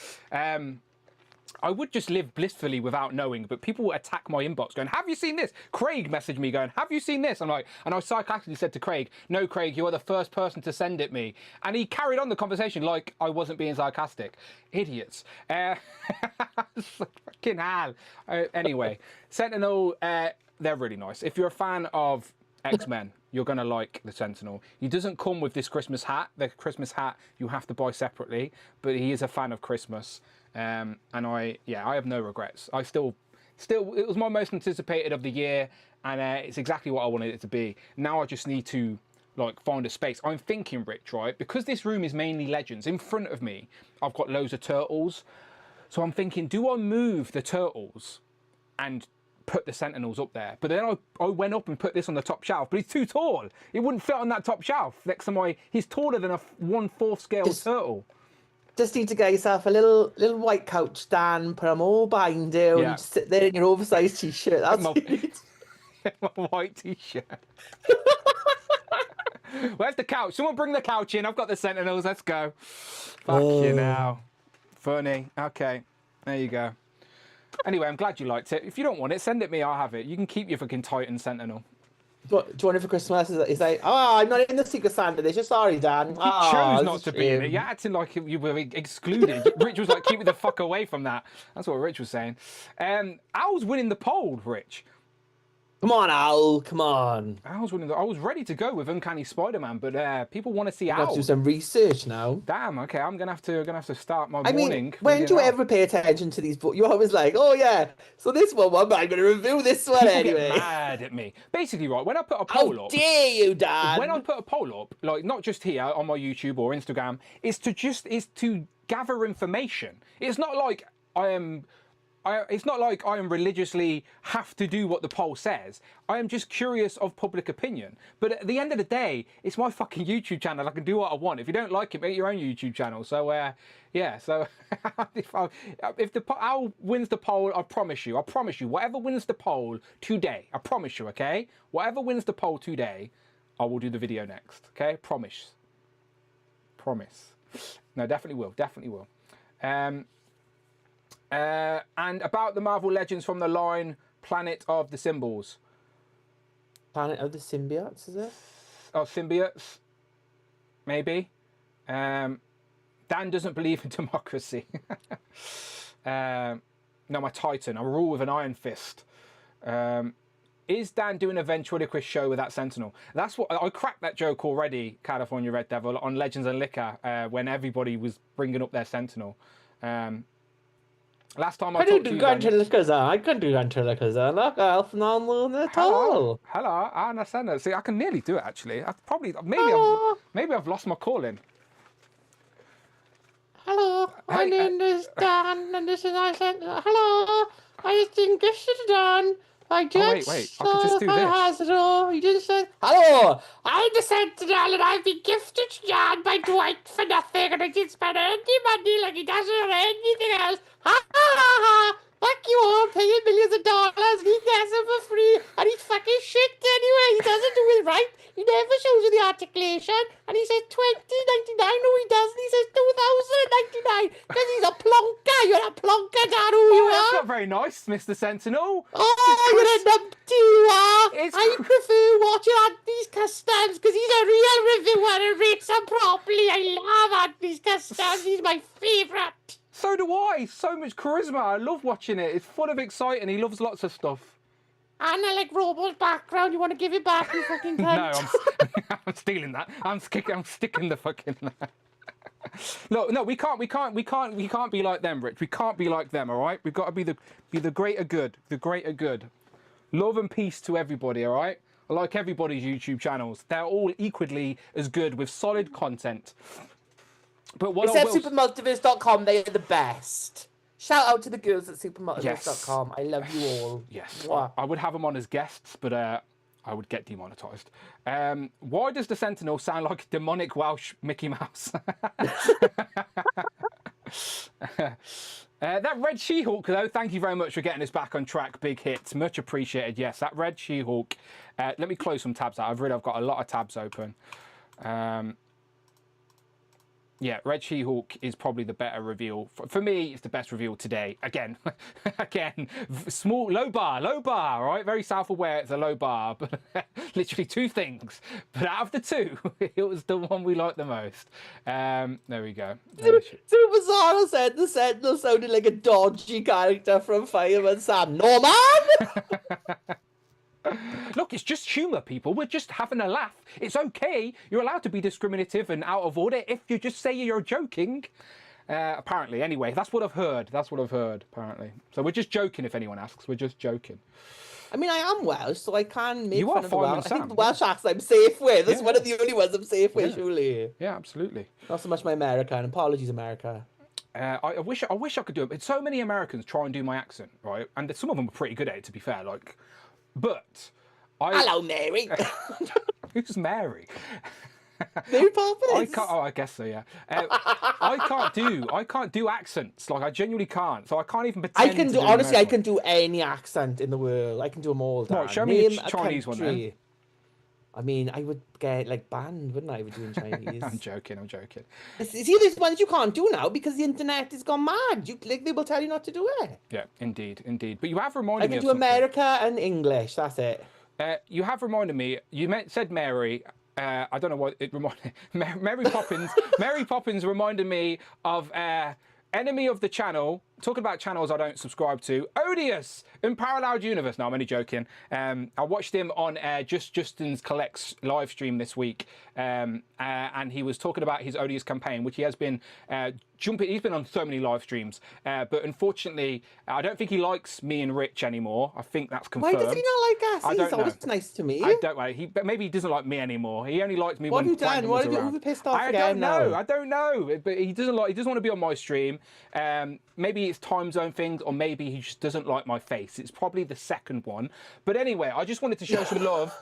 I would just live blissfully without knowing, but people will attack my inbox going, "Have you seen this?" Craig messaged me going, "Have you seen this?" I'm like, and I sarcastically said to Craig, "No, Craig, you are the first person to send it me." And he carried on the conversation like I wasn't being sarcastic. Idiots. Fucking hell. Anyway, Sentinel, they're really nice. If you're a fan of X-Men, you're going to like the Sentinel. He doesn't come with this Christmas hat. The Christmas hat you have to buy separately, but he is a fan of Christmas. And I have no regrets. I still, it was my most anticipated of the year, and it's exactly what I wanted it to be. Now I just need to find a space. I'm thinking, Rich, right? Because this room is mainly Legends. In front of me, I've got loads of Turtles. So I'm thinking, do I move the Turtles and put the Sentinels up there? But then I went up and put this on the top shelf, but he's too tall. It wouldn't fit on that top shelf next to he's taller than a 1/4 scale turtle. Just need to get yourself a little white couch, Dan, put them all behind you, and just sit there in your oversized t-shirt. That's my white t-shirt. Where's the couch? Someone bring the couch in. I've got the Sentinels. Let's go. Fuck you now. Funny. Okay. There you go. Anyway, I'm glad you liked it. If you don't want it, send it me. I'll have it. You can keep your fucking Titan Sentinel. Do you want it for Christmas? He's like, "Oh, I'm not in the Secret Santa this year. Sorry, Dan." You chose not to be in it. You're acting like you were excluded. Rich was like, "Keep me the fuck away from that." That's what Rich was saying. Al's winning the poll, Rich. Come on, Al. Come on. Al's winning. I was ready to go with Uncanny Spider-Man, but people want to see Al. Got to do some research now. Damn. Okay, I'm gonna have to start my morning. Mean, when do you ever pay attention to these books? You're always like, "Oh yeah, so this one, I'm going to review this one anyway." Get mad at me. Basically, right, when I put a poll up. How dare you, Dan? When I put a poll up, not just here on my YouTube or Instagram, is to gather information. It's not like it's not like I am religiously have to do what the poll says. I am just curious of public opinion. But at the end of the day, it's my fucking YouTube channel. I can do what I want. If you don't like it, make your own YouTube channel. So, yeah. So, if Al wins the poll, I promise you, whatever wins the poll today, I promise you, okay? Whatever wins the poll today, I will do the video next, okay? Promise. No, definitely will. And about the Marvel Legends from the line Planet of the Symbols. Planet of the Symbiotes, is it? Oh, symbiotes. Maybe. Dan doesn't believe in democracy. No, my Titan. I rule with an iron fist. Is Dan doing a ventriloquist show with that Sentinel? That's what I cracked that joke already, California Red Devil, on Legends and Liquor when everybody was bringing up their Sentinel. Last time I talked to you, I can do ventriloquist. Look, Elf, not at all. Hello, I understand that. See, I can nearly do it actually. Maybe I've lost my calling. Hello, my name is Dan, and this is my Sentinel. Hello, I just been gifted to Dan. I just wait, I could just do this. Hasbro. He just said, hello, I'm the Sentinel, and I've been gifted to Dan by Dwight for nothing, and I didn't spend any money like he doesn't or anything else. Ha ha ha ha! Fuck you all, paying millions of dollars, he gets them for free, and he's fucking shit anyway. He doesn't do it right. He never shows you the articulation, and he says $20.99. No, he doesn't. He says $2,099 because he's a plonker. You're a plonker, Dan. Who you That's are? not very nice, Mr. Sentinel. Oh, you're a numpty, you are. I prefer watching Anthony's customs because he's a real reviewer and rates them properly. I love Anthony's customs. He's my favourite. So do I. So much charisma. I love watching it. It's full of exciting. He loves lots of stuff. And I like Robo's background. You want to give it back, you fucking cunt? No, I'm stealing that. I'm sticking the fucking. No, we can't be like them, Rich. We can't be like them. All right, we've got to be the greater good. The greater good. Love and peace to everybody. All right. I like everybody's YouTube channels. They're all equally as good with solid content. But what except supermultiverse.com, they are the best. Shout out to the girls at supermultiverse.com. Yes. I love you all. Yes. Mwah. I would have them on as guests, but I would get demonetized. Why does the Sentinel sound like a demonic Welsh Mickey Mouse? That red She-Hulk, though, thank you very much for getting us back on track. Big hits. Much appreciated. Yes, that red She-Hulk. Let me close some tabs out. I've got a lot of tabs open. Yeah, Red She-Hulk is probably the better reveal. For me, it's the best reveal today. Again, small, low bar, right? Very self-aware, it's a low bar, but literally two things. But out of the two, it was the one we liked the most. There we go. Super Bizarro said the Sentinel sounded like a dodgy character from Fireman Sam. No, man! Look, it's just humour, people. We're just having a laugh. It's okay. You're allowed to be discriminative and out of order if you just say you're joking. Apparently, anyway, that's what I've heard. Apparently. So we're just joking if anyone asks. We're just joking. I mean, I am Welsh, so I can make you fun are of the Welsh. Sam, I think the Welsh accent I'm safe with. That's one of the only ones I'm safe with, yeah. surely. Yeah, absolutely. Not so much my American. Apologies, America. I wish I could do it. But so many Americans try and do my accent, right? And some of them are pretty good at it, to be fair. But hello, Mary. Who's Mary? Mary Poppins. I guess so. Yeah. I can't do accents. Like, I genuinely can't. So I can't even pretend. I can do any accent in the world. I can do them all. Right, show me a Chinese one then. I mean, I would get banned, wouldn't I, for doing Chinese? I'm joking. See, there's ones you can't do now because the internet has gone mad. They will tell you not to do it. Yeah, indeed. But you have reminded me. I can do America and English. That's it. You have reminded me. You said Mary. I don't know what it reminded. Mary Poppins. Mary Poppins reminded me of enemy of the channel. Talking about channels I don't subscribe to. ODIOUS! Unparalleled Universe. No, I'm only joking. I watched him on Justin's Collects live stream this week. And he was talking about his ODIOUS campaign, which he has been he's been on so many live streams. But unfortunately, I don't think he likes me and Rich anymore. I think that's confirmed. Why does he not like us? He's always nice to me. I don't know. Maybe he doesn't like me anymore. He only likes me when What have you done? What have you pissed off again? I don't know. But he doesn't want to be on my stream. Maybe it's time zone things, or maybe he just doesn't like my face. It's probably the second one. But anyway, I just wanted to show some love.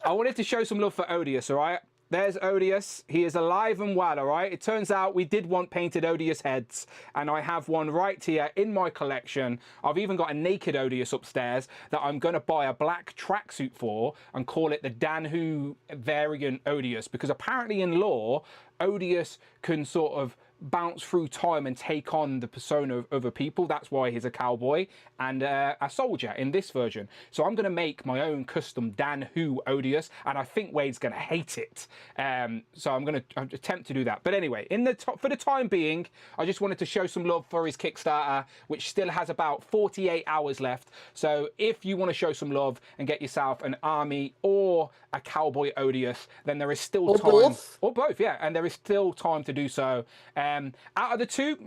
I wanted to show some love for ODIOUS, all right? There's ODIOUS. He is alive and well, all right? It turns out we did want painted ODIOUS heads, and I have one right here in my collection. I've even got a naked ODIOUS upstairs that I'm going to buy a black tracksuit for and call it the Dan Who variant ODIOUS, because apparently in lore, ODIOUS can sort of bounce through time and take on the persona of other people. That's why he's a cowboy and a soldier in this version. So I'm going to make my own custom Dan Who ODIOUS, and I think Wade's going to hate it. So I'm going to attempt to do that. But anyway, for the time being, I just wanted to show some love for his Kickstarter, which still has about 48 hours left. So if you want to show some love and get yourself an army or a cowboy ODIOUS, then there is still time. Both. Or both, yeah. And there is still time to do so. Out of the two,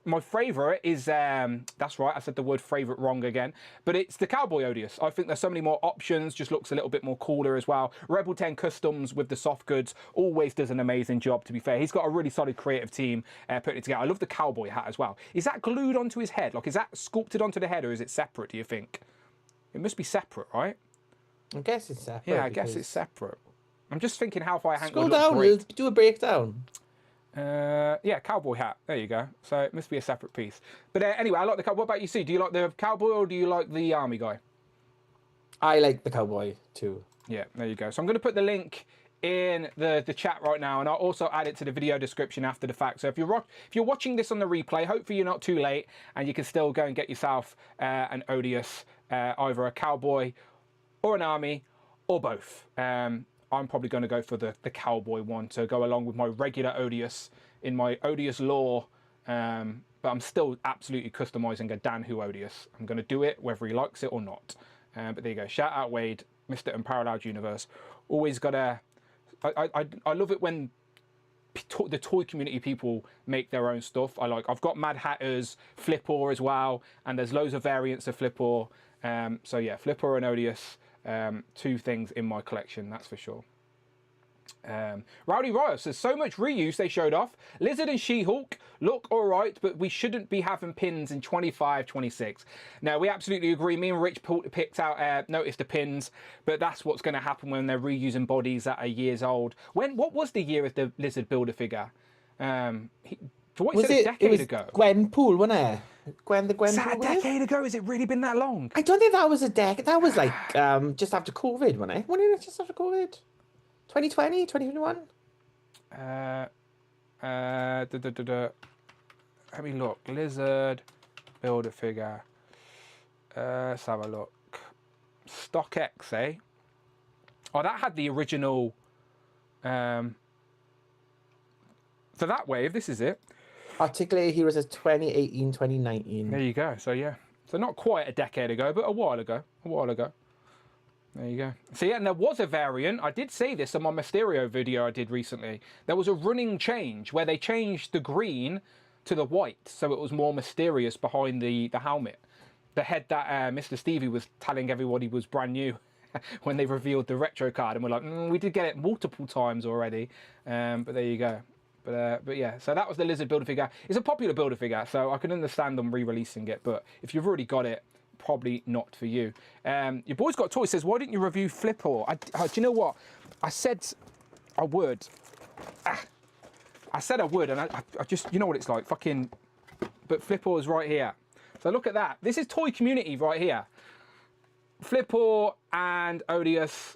my favourite is, that's right, I said the word favourite wrong again, but it's the Cowboy ODIOUS. I think there's so many more options, just looks a little bit more cooler as well. Rebel 10 Customs with the soft goods always does an amazing job, to be fair. He's got a really solid creative team putting it together. I love the cowboy hat as well. Is that glued onto his head? Like, is that sculpted onto the head, or is it separate, do you think? It must be separate, right? I guess it's separate. Yeah, I guess it's separate. I'm just thinking how far Hank Scroll would look down, great. do a breakdown. Yeah, cowboy hat. There you go. So it must be a separate piece. But anyway, I like the cowboy. What about you, Sue? Do you like the cowboy or do you like the army guy? I like the cowboy too. Yeah, there you go. So I'm going to put the link in the chat right now, and I'll also add it to the video description after the fact. So if you're watching this on the replay, hopefully you're not too late, and you can still go and get yourself an ODIOUS, either a cowboy or an army or both. I'm probably going to go for the cowboy one to go along with my regular ODIOUS in my ODIOUS lore, but I'm still absolutely customizing a Dan Who ODIOUS. I'm going to do it whether he likes it or not. But there you go. Shout out Wade, Mr. Unparalleled Universe. Always got to... I love it when the toy community people make their own stuff. I've got Mad Hatters, Flipper as well, and there's loads of variants of Flipper. So yeah, Flipper and ODIOUS. Two things in my collection, that's for sure. Rowdy Riot says, so much reuse they showed off. Lizard and She-Hulk look all right, but we shouldn't be having pins in 25, 26. Now, we absolutely agree. Me and Rich picked out, noticed the pins, but that's what's going to happen when they're reusing bodies that are years old. What was the year of the Lizard Build-A-Figure? What was it a decade ago? Gwenpool, wasn't it? Gwenpool. Is that a decade ago? Has it really been that long? I don't think that was a decade. That was like just after COVID, wasn't it? Wasn't it just after COVID? 2020, 2021? Let me look. Lizard, Build-A-Figure. Let's have a look. StockX, eh? Oh, that had the original... So that wave, this is it. Articulated Heroes as 2018, 2019. There you go. So yeah. So not quite a decade ago, but a while ago. There you go. So yeah, and there was a variant. I did say this on my Mysterio video I did recently. There was a running change where they changed the green to the white, so it was more mysterious behind the helmet. The head that Mr. Stevie was telling everybody was brand new when they revealed the retro card, and we're like, we did get it multiple times already. But there you go. But yeah, so that was the Lizard Build-A-Figure. It's a popular Build-A-Figure, so I can understand them re-releasing it, but if you've already got it, probably not for you. Your boy's got toys says, why didn't you review Flipper? Do you know what? I said I would. I said I would, and I just, you know what it's like, fucking, but Flipper is right here. So look at that. This is toy community right here. Flipper and ODIOUS,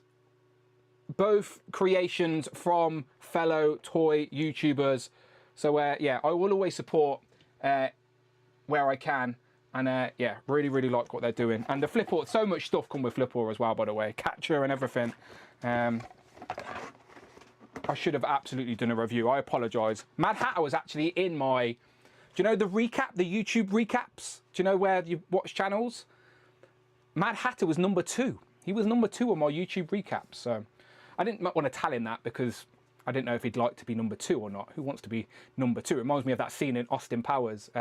both creations from fellow toy YouTubers. So yeah, I will always support where I can. And yeah, really, really like what they're doing. And the Flipper, so much stuff come with Flipper as well, by the way. Catcher and everything. I should have absolutely done a review. I apologise. Mad Hatter was actually in my... Do you know the recap, the YouTube recaps? Do you know where you watch channels? Mad Hatter was number 2. He was number 2 on my YouTube recaps. So I didn't want to tell him that because I didn't know if he'd like to be number 2 or not. Who wants to be number 2? It reminds me of that scene in Austin Powers.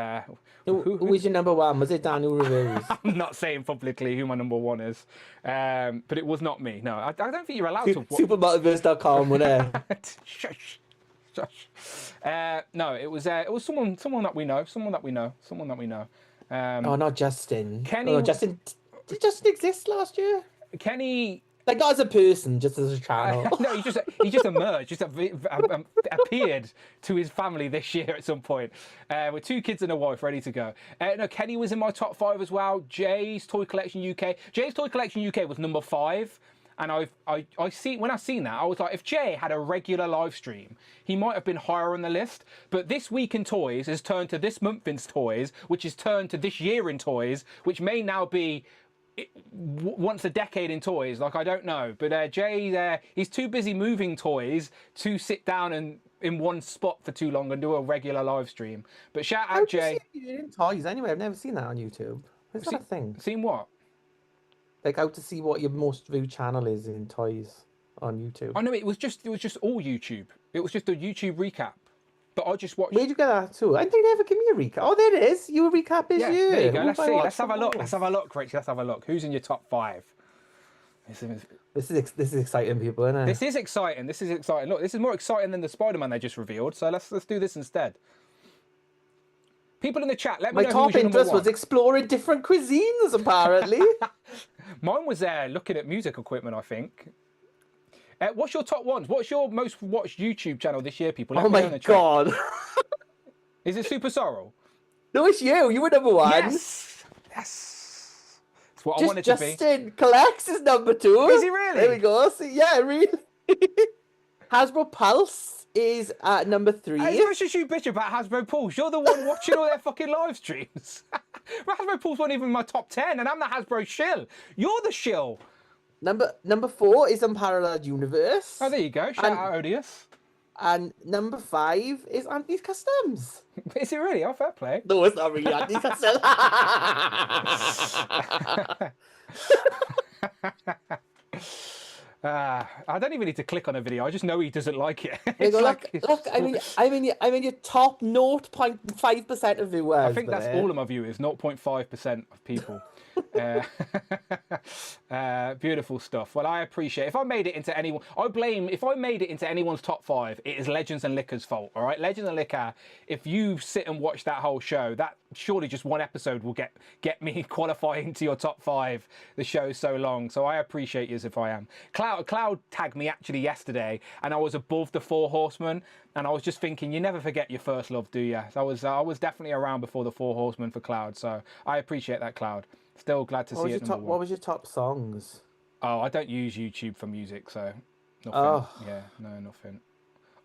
Who was your number 1? Was it Daniel Rivers? I'm not saying publicly who my number 1 is, but it was not me. No, I don't think you're allowed to. Supermultiverse.com, wasn't it? Shush. No, it was someone that we know. Oh, not Justin. Kenny. Oh, Justin. Did Justin exist last year? Kenny. Like, not as a person, just as a channel. No, he just emerged, just appeared to his family this year at some point, with 2 kids and a wife ready to go. No, Kenny was in my top 5 as well. Jay's Toy Collection UK. Jay's Toy Collection UK was number 5. And I see, when I seen that, I was like, if Jay had a regular live stream, he might have been higher on the list. But this week in toys has turned to this month in toys, which is turned to this year in toys, which may now be once a decade in toys. Like, I don't know. But Jay, he's too busy moving toys to sit down and in one spot for too long and do a regular live stream. But shout out Jay. In toys anyway. I've never seen that on YouTube. Is that a thing? Seen what? Like how to see what your most viewed channel is in toys on YouTube. I know it was just all YouTube. It was just a YouTube recap. But I just watched. Where'd you get that too? And they never give me a recap. Oh, there it is. You recap is you. There you go. Let's see. Let's have a look. Let's have a look, Rich. Let's have a look. Who's in your top 5? This is exciting, people, isn't it? This is exciting. This is exciting. Look, this is more exciting than the Spider-Man they just revealed. So let's do this instead. People in the chat, let me know who's your number 1. My top interest was exploring different cuisines, apparently. Mine was looking at music equipment, I think. What's your top ones? What's your most watched YouTube channel this year, people? Oh my God. Is it Super Sorrel? No, it's you. You were number 1. Yes. Yes. That's what I wanted to be. Justin Collects is number 2. Is he really? There we go. See, yeah, really. Hasbro Pulse is at number 3. As much as you bitch about Hasbro Pulse, you're the one watching all their fucking live streams. Hasbro Pulse wasn't even in my top 10, and I'm the Hasbro shill. You're the shill. Number 4 is Unparalleled Universe. Oh, there you go. Shout out ODIOUS. And number 5 is Anthony's Customs. Is it really? Oh, fair play. No, it's not really Anthony's Customs. I don't even need to click on a video. I just know he doesn't like it. Look, I'm in your top 0.5% of viewers. I think that's all of my viewers, 0.5% of people. Beautiful stuff. Well, I appreciate it. If I made it into anyone, if I made it into anyone's top 5, it is Legends and Liquor's fault. All right, Legends and Liquor. If you sit and watch that whole show, that surely just one episode will get me qualifying into your top 5. The show's so long, so I appreciate you if I am. Cloud tagged me actually yesterday, and I was above the 4 Horsemen. And I was just thinking, you never forget your first love, do you? So I was definitely around before the 4 Horsemen for Cloud, so I appreciate that, Cloud. Still glad to see it. What was your top songs? Oh, I don't use YouTube for music, so nothing. Oh. Yeah, no, nothing.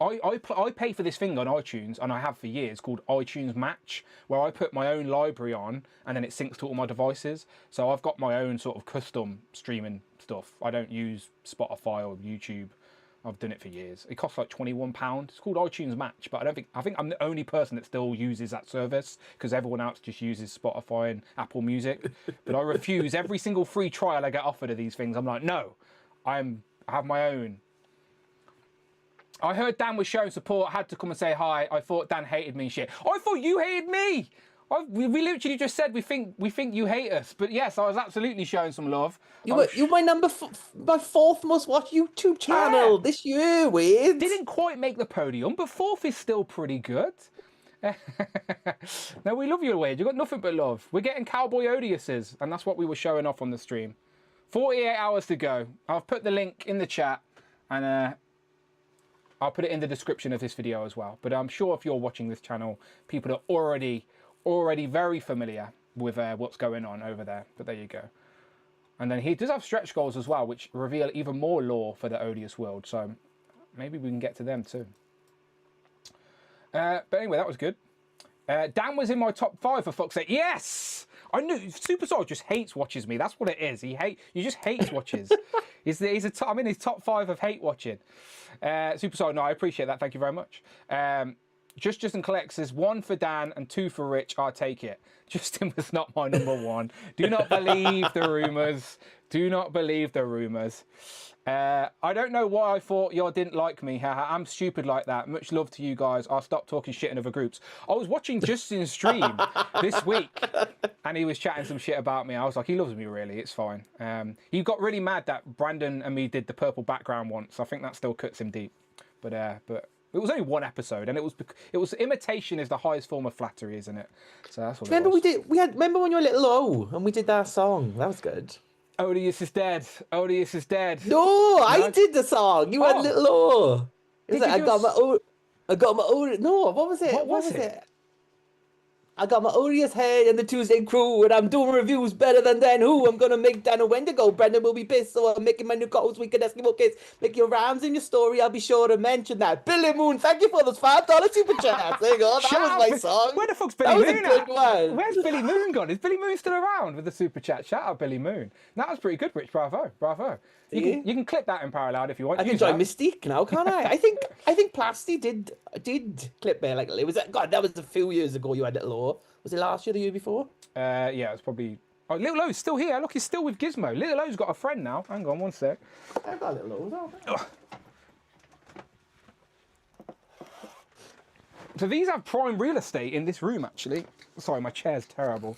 I pay for this thing on iTunes, and I have for years, called iTunes Match, where I put my own library on, and then it syncs to all my devices. So I've got my own sort of custom streaming stuff. I don't use Spotify or YouTube. I've done it for years. It costs like £21. It's called iTunes Match, but I think I'm the only person that still uses that service, because everyone else just uses Spotify and Apple Music. But I refuse every single free trial I get offered of these things. I'm like, no, I have my own. I heard Dan was showing support. Had to come and say hi. I thought Dan hated me and shit. I thought you hated me. We literally just said we think you hate us, but yes, I was absolutely showing some love. You're my my 4th most watched YouTube channel this year, Wade. Didn't quite make the podium, but 4th is still pretty good. No, we love you, Wade. You got nothing but love. We're getting Cowboy ODIOUSes, and that's what we were showing off on the stream. 48 hours to go. I've put the link in the chat, and I'll put it in the description of this video as well. But I'm sure if you're watching this channel, people are already very familiar with what's going on over there. But there you go. And then he does have stretch goals as well, which reveal even more lore for the ODIOUS world. So maybe we can get to them too. But anyway, that was good. Dan was in my top 5 for fuck's sake. Yes! I knew Super Soul just watches me. That's what it is. He just hates watches. I'm in his top 5 of hate watching. Super Soul, no, I appreciate that. Thank you very much. Justin Collects says 1 for Dan and 2 for Rich. I'll take it. Justin was not my number 1. Do not believe the rumours. Do not believe the rumours. I don't know why I thought y'all didn't like me. I'm stupid like that. Much love to you guys. I'll stop talking shit in other groups. I was watching Justin's stream this week, and he was chatting some shit about me. I was like, he loves me, really. It's fine. He got really mad that Brandon and me did the purple background once. I think that still cuts him deep. But it was only 1 episode, and it was imitation is the highest form of flattery, isn't it? So that's what. Remember when you were little O and we did that song? That was good. ODIOUS is dead. ODIOUS is dead. No, I did the song. You had little O. I got my O. No, what was it? What was it? I got my odious head and the Tuesday crew, and I'm doing reviews better than Dan Who. I'm gonna make Dan a Wendigo. Brendan will be pissed, so I'm making my new co-host Weekend Eskimo Kids. Make your rhymes in your story. I'll be sure to mention that. Billy Moon, thank you for those $5 super chats. There you go. That was my song. Where the fuck's Billy Moon That was a good one. Where's Billy Moon gone? Is Billy Moon still around with the super chat? Shout out Billy Moon. That was pretty good, Rich. Bravo. You can clip that in parallel if you want. I can join Mystique now, can't I? I think Plasty did clip me like it was. God, that was a few years ago. You had Little O. Was it last year, the year before? Yeah, it was probably. Oh, Little O's still here. Look, he's still with Gizmo. Little O's got a friend now. Hang on, one sec. I've got Little O. So these have prime real estate in this room, actually. Sorry, my chair's terrible.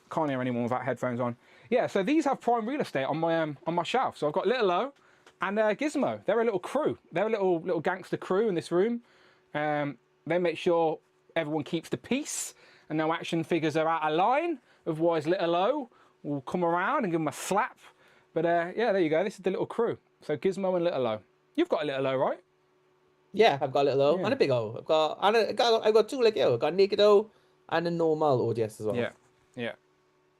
Can't hear anyone without headphones on. Yeah, so these have prime real estate on my shelf. So I've got Little O and Gizmo. They're a little crew. They're a little gangster crew in this room. They make sure everyone keeps the peace and no action figures are out of line. Otherwise, Little O will come around and give them a slap. But yeah, there you go. This is the little crew. So Gizmo and Little O. You've got a Little O, right? Yeah, I've got a Little O and a Big O. I've got two like you. I've got a Naked O and a normal ODS as well. Yeah.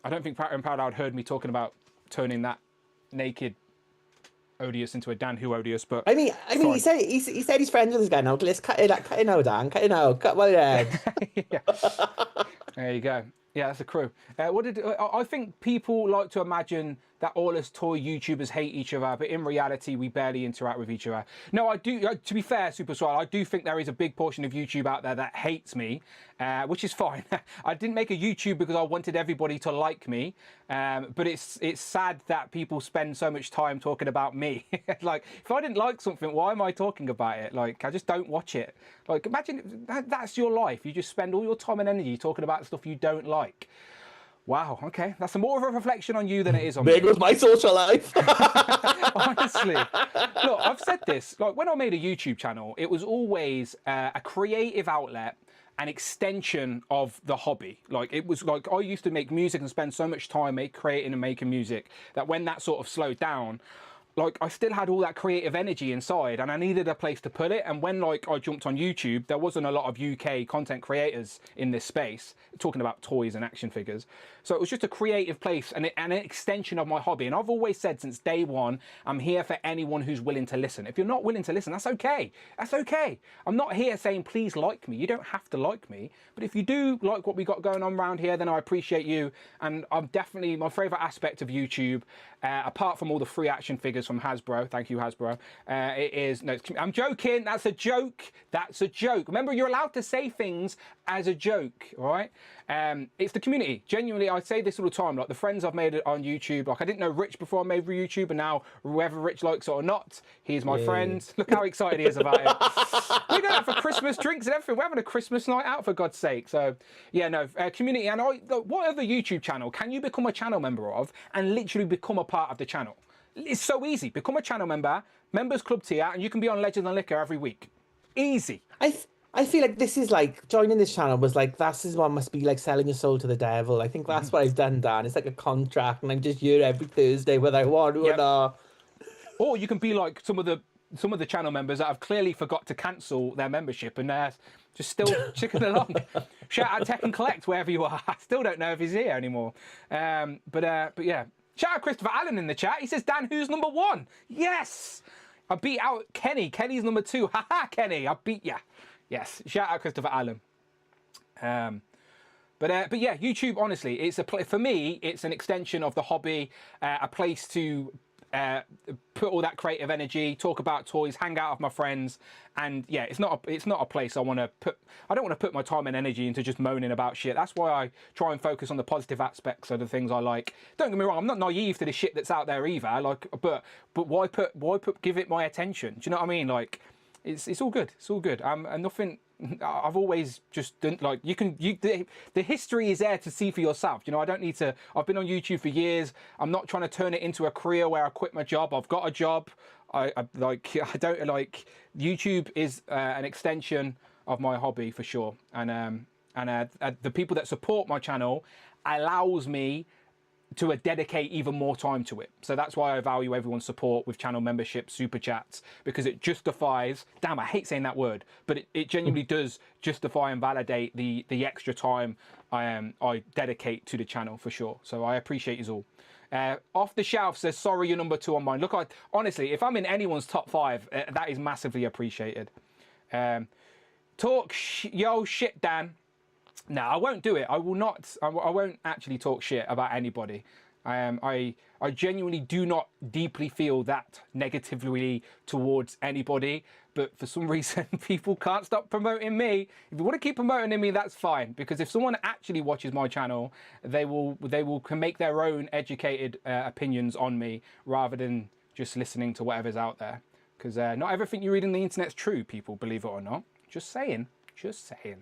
I don't think Pattern and Proud heard me talking about turning that naked Odious into a Dan Who Odious, but I mean, he said he's friends with this guy now. Let's cut it out, Dan. Cut it out. Cut my head. Yeah. There you go. Yeah, that's a crew. I think people like to imagine that all us toy YouTubers hate each other, but in reality, we barely interact with each other. No, I do. To be fair, Super Swell, I do think there is a big portion of YouTube out there that hates me, which is fine. I didn't make a YouTube because I wanted everybody to like me, but it's sad that people spend so much time talking about me. Like, if I didn't like something, why am I talking about it? Like, I just don't watch it. Like, imagine that's your life. You just spend all your time and energy talking about stuff you don't like. Wow, okay. That's more of a reflection on you than it is on me. Big was my social life. Honestly. Look, I've said this. Like, when I made a YouTube channel, it was always a creative outlet, an extension of the hobby. Like, it was like I used to make music and spend so much time creating and making music that when that sort of slowed down, like, I still had all that creative energy inside and I needed a place to put it. And when, like, I jumped on YouTube, there wasn't a lot of UK content creators in this space talking about toys and action figures. So it was just a creative place and an extension of my hobby. And I've always said since day one, I'm here for anyone who's willing to listen. If you're not willing to listen, that's okay. That's okay. I'm not here saying, please like me. You don't have to like me. But if you do like what we got going on around here, then I appreciate you. And I'm definitely, my favorite aspect of YouTube, apart from all the free action figures from Hasbro, thank you Hasbro, it is, no, I'm joking, that's a joke, that's a joke. Remember, you're allowed to say things as a joke, all right? It's the community. Genuinely, I say this all the time, like the friends I've made on YouTube, like I didn't know Rich before I made YouTube, and now whether Rich likes it or not, he's my friend. Look how excited he is about it. We're going out for Christmas, drinks and everything. We're having a Christmas night out, for God's sake. So, yeah, no, community. And what other YouTube channel can you become a channel member of and literally become a part of the channel? It's so easy. Become a channel member, members club tier, and you can be on Legends and Liquor every week. Easy. I feel like this is like joining this channel was like this is what must be like selling your soul to the devil. I think that's what I've done, Dan. It's like a contract, and I'm just here every Thursday whether I want to or not. Or you can be like some of the channel members that have clearly forgot to cancel their membership and they're just still chicking along. Shout out Tech and Collect wherever you are. I still don't know if he's here anymore. But yeah. Shout out Christopher Allen in the chat. He says, Dan, who's number 1? Yes! I beat out Kenny. Kenny's number 2. Haha, Kenny, I beat ya. Yes, shout out Christopher Allen. But yeah, YouTube, honestly, it's for me, it's an extension of the hobby, a place to put all that creative energy, talk about toys, hang out with my friends, and yeah, it's not a place I want to put. I don't want to put my time and energy into just moaning about shit. That's why I try and focus on the positive aspects of the things I like. Don't get me wrong, I'm not naive to the shit that's out there either. Like, but why give it my attention? Do you know what I mean? Like, it's all good. It's all good. And nothing. I've always just done, like, the history is there to see for yourself. You know, I don't need to. I've been on YouTube for years. I'm not trying to turn it into a career where I quit my job. I've got a job. I don't like. YouTube is an extension of my hobby for sure. And the people that support my channel allows me to dedicate even more time to it. So that's why I value everyone's support with channel membership, super chats, because it justifies, damn, I hate saying that word, but it genuinely does justify and validate the extra time I dedicate to the channel for sure. So I appreciate you all. Off the Shelf says, sorry, you're number 2 on mine. Look, honestly, if I'm in anyone's top 5, that is massively appreciated. Talk yo shit, Dan. No, I won't do it. I will not. I won't actually talk shit about anybody. I genuinely do not deeply feel that negatively towards anybody, but for some reason people can't stop promoting me. If you want to keep promoting me, that's fine, because if someone actually watches my channel, they can make their own educated opinions on me rather than just listening to whatever's out there. Because not everything you read on the internet's true, people, believe it or not. Just saying. Just saying.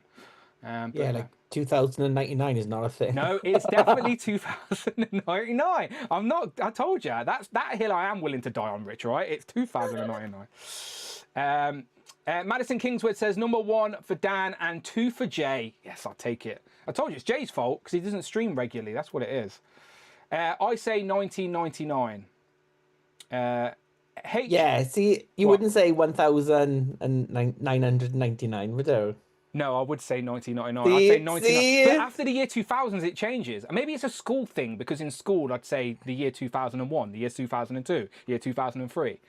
Yeah, like 2099 is not a thing. No, it's definitely 2099. I'm not. I told you that hill I am willing to die on, Rich. Right? It's 2099. Madison Kingswood says number 1 for Dan and 2 for Jay. Yes, I'll take it. I told you it's Jay's fault because he doesn't stream regularly. That's what it is. I say 1999. Yeah, see, you wouldn't say 1999, would you? No, I would say 1999. I'd say 1999. But after the year 2000, it changes. Maybe it's a school thing, because in school, I'd say the year 2001, the year 2002, year 2003. Do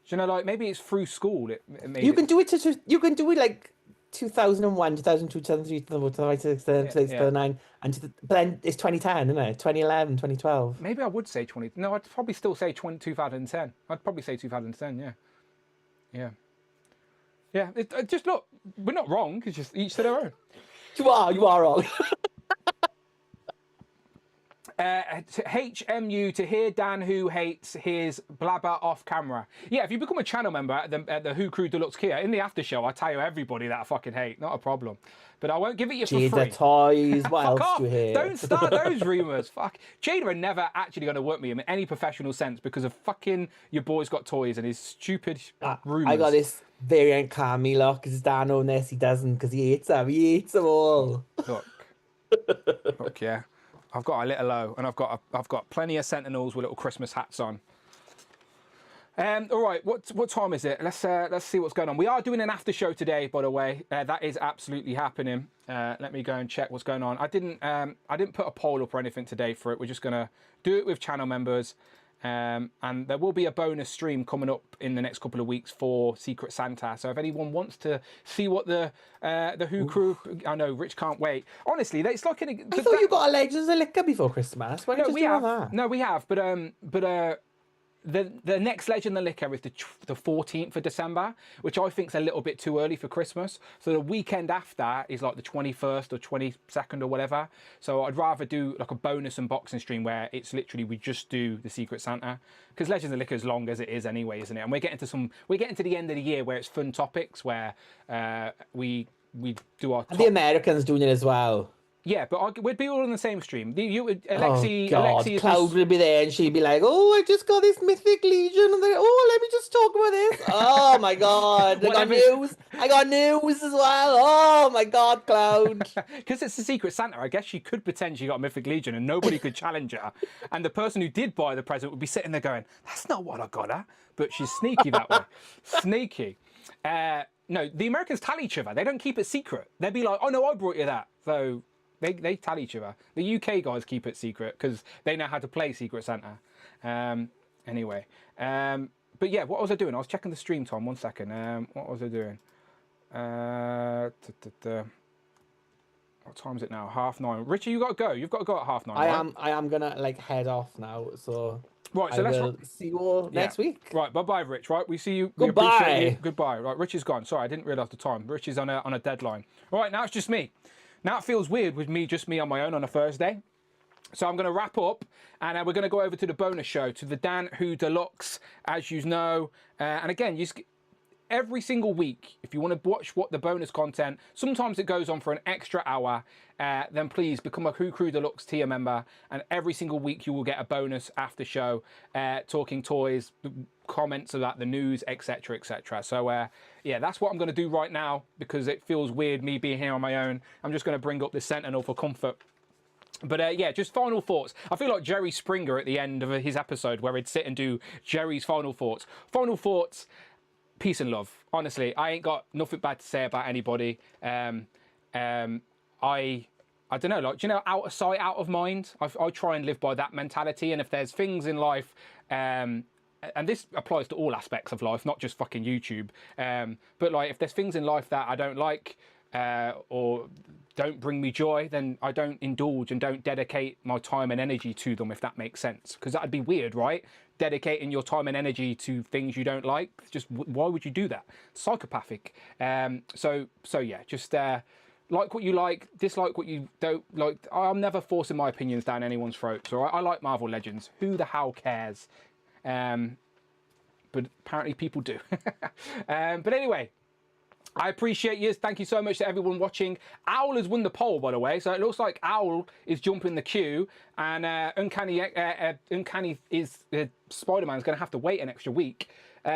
you know, like, maybe it's through school. You can do it like 2001, 2002, 2003, 2006, 2009, but then it's 2010, isn't it? 2011, 2012. Maybe I would say 20. No, I'd probably still say 2010. I'd probably say 2010, yeah. Yeah. Yeah, just look, we're not wrong. It's just each to their own. You are wrong. HMU, to hear Dan who hates his blabber off camera. Yeah, if you become a channel member at the Who Crew Deluxe Kia, in the after show, I tell you everybody that I fucking hate. Not a problem. But I won't give it you for free. Jada toys, what else off. do you hate? Don't start those rumours. Fuck. Jada are never actually going to work me in any professional sense because of fucking your boy's got toys and his stupid rumours. I got this variant Cammy look because Dan on this, he doesn't, because he hates them. He hates them all. Look, yeah. I've got a little O, and I've got plenty of Sentinels with little Christmas hats on. All right, what time is it? Let's see what's going on. We are doing an after show today, by the way. That is absolutely happening. Let me go and check what's going on. I didn't put a poll up or anything today for it. We're just gonna do it with channel members, and there will be a bonus stream coming up in the next couple of weeks for Secret Santa. So if anyone wants to see what the Who Crew, I know Rich can't wait. Honestly, it's like I thought you got a Legends of Liquor before Christmas. Why don't you just do that? No, we have, but the next Legend of Liquor is the 14th of December, which I think is a little bit too early for Christmas. So the weekend after is like the 21st or 22nd or whatever. So I'd rather do like a bonus unboxing stream where it's literally we just do the Secret Santa, because Legends of Liquor is long as it is anyway, isn't it? And we're getting to the end of the year where it's fun topics where we do our. And the Americans doing it as well. Yeah, but we'd be all on the same stream. Alexi Cloud will be there and she'd be like, "Oh, I just got this Mythic Legion," and then, "Oh, let me just talk about this." Oh my God, I got news as well. Oh my God, Cloud. Because it's the Secret Santa, I guess she could pretend she got Mythic Legion and nobody could challenge her. And the person who did buy the present would be sitting there going, "That's not what I got her." But she's sneaky that way. Sneaky. No, the Americans tell each other. They don't keep it secret. They'd be like, "Oh no, I brought you that." So they tell each other. The UK guys keep it secret because they know how to play Secret Santa. Anyway, but yeah, what was I doing? I was checking the stream time. 1 second. What was I doing? What time is it now? 9:30. Richie, you got to go. You've got to go at 9:30. I am gonna like head off now. So right. So let's see you all next week. Right. Bye, Rich. Right. We see you. Goodbye. We appreciate you. Goodbye. Right. Rich is gone. Sorry, I didn't realise the time. Rich is on a deadline. All right. Now it's just me. Now it feels weird with just me on my own on a Thursday. So I'm going to wrap up, and we're going to go over to the bonus show, to the Dan Who Deluxe, as you know. And again, every single week, if you want to watch what the bonus content, sometimes it goes on for an extra hour, then please become a Who Crew Deluxe tier member, and every single week you will get a bonus after show, talking toys, comments about the news, etc, etc. So yeah, that's what I'm going to do right now, because it feels weird me being here on my own. I'm just going to bring up the Sentinel for comfort. But yeah, just final thoughts. I feel like Jerry Springer at the end of his episode where he'd sit and do Jerry's final thoughts. Final thoughts, peace and love. Honestly, I ain't got nothing bad to say about anybody. I don't know, like, you know, out of sight, out of mind. I try and live by that mentality. And if there's things in life, and this applies to all aspects of life, not just fucking YouTube. But like, if there's things in life that I don't like, or don't bring me joy, then I don't indulge and don't dedicate my time and energy to them, if that makes sense. Because that'd be weird, right? Dedicating your time and energy to things you don't like. Just why would you do that? Psychopathic. So yeah, just like what you like, dislike what you don't like. I'm never forcing my opinions down anyone's throats. All right, I like Marvel Legends. Who the hell cares? But apparently people do. But anyway, I appreciate you. Thank you so much to everyone watching. Owl has won the poll, by the way. So it looks like Owl is jumping the queue. And Uncanny is Spider-Man's going to have to wait an extra week.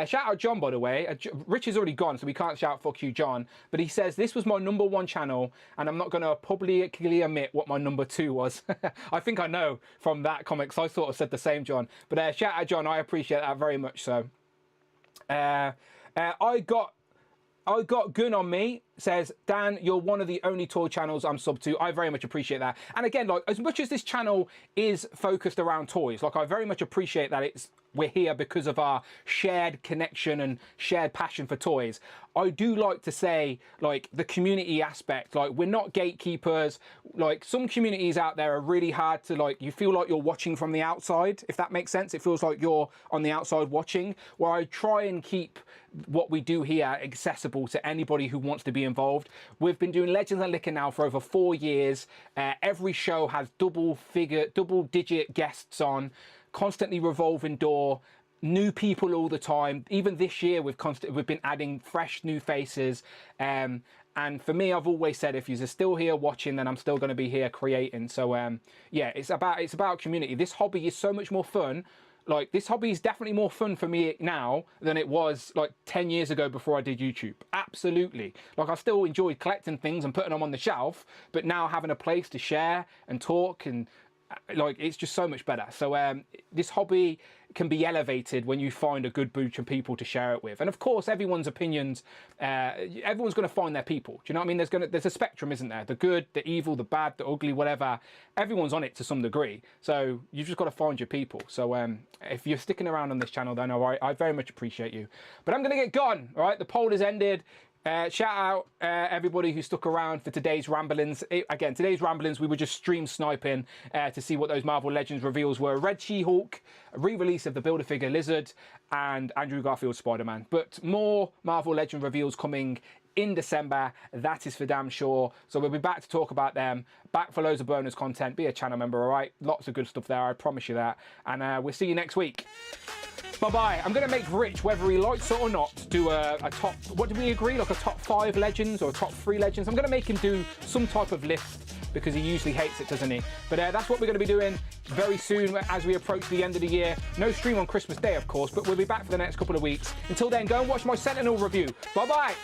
Shout out John, by the way. Rich is already gone, so we can't shout fuck you, John. But he says, this was my #1 channel, and I'm not going to publicly admit what my #2 was. I think I know from that comment, because I sort of said the same, John. But shout out John, I appreciate that very much so. I got Gun on me, says, Dan, you're one of the only toy channels I'm sub to. I very much appreciate that. And again, like, as much as this channel is focused around toys, like, I very much appreciate that we're here because of our shared connection and shared passion for toys. I do like to say, like, the community aspect, like, we're not gatekeepers. Like, some communities out there are really hard to, like, you feel like you're watching from the outside, if that makes sense. It feels like you're on the outside watching, where I try and keep what we do here accessible to anybody who wants to be involved. We've been doing Legends and Liquor now for over 4 years. Every show has double-digit guests on, constantly revolving door, new people all the time. Even this year, we've been adding fresh new faces. And for me, I've always said, if you're still here watching, then I'm still going to be here creating. So yeah, it's about community. This hobby is so much more fun. Like, this hobby is definitely more fun for me now than it was like 10 years ago before I did YouTube. Absolutely. Like, I still enjoyed collecting things and putting them on the shelf, but now having a place to share and talk, and like, it's just so much better. So this hobby can be elevated when you find a good bunch of people to share it with. And of course, everyone's opinions, everyone's going to find their people. Do you know what I mean? There's a spectrum, isn't there? The good, the evil, the bad, the ugly, whatever. Everyone's on it to some degree. So you've just got to find your people. So if you're sticking around on this channel, then all right, I very much appreciate you. But I'm going to get gone. All right, the poll has ended. Shout out everybody who stuck around for today's ramblings. Again, today's ramblings, we were just stream sniping to see what those Marvel Legends reveals were. Red She-Hulk, a re-release of the Build-A-Figure Lizard, and Andrew Garfield's Spider-Man. But more Marvel Legend reveals coming in December, that is for damn sure. So we'll be back to talk about them, back for loads of bonus content. Be a channel member, all right? Lots of good stuff there, I promise you that. And we'll see you next week. Bye-bye. I'm going to make Rich, whether he likes it or not, do a top, what did we agree? Like a top 5 legends or a top 3 legends? I'm going to make him do some type of list because he usually hates it, doesn't he? But that's what we're going to be doing very soon as we approach the end of the year. No stream on Christmas Day, of course, but we'll be back for the next couple of weeks. Until then, go and watch my Sentinel review. Bye-bye.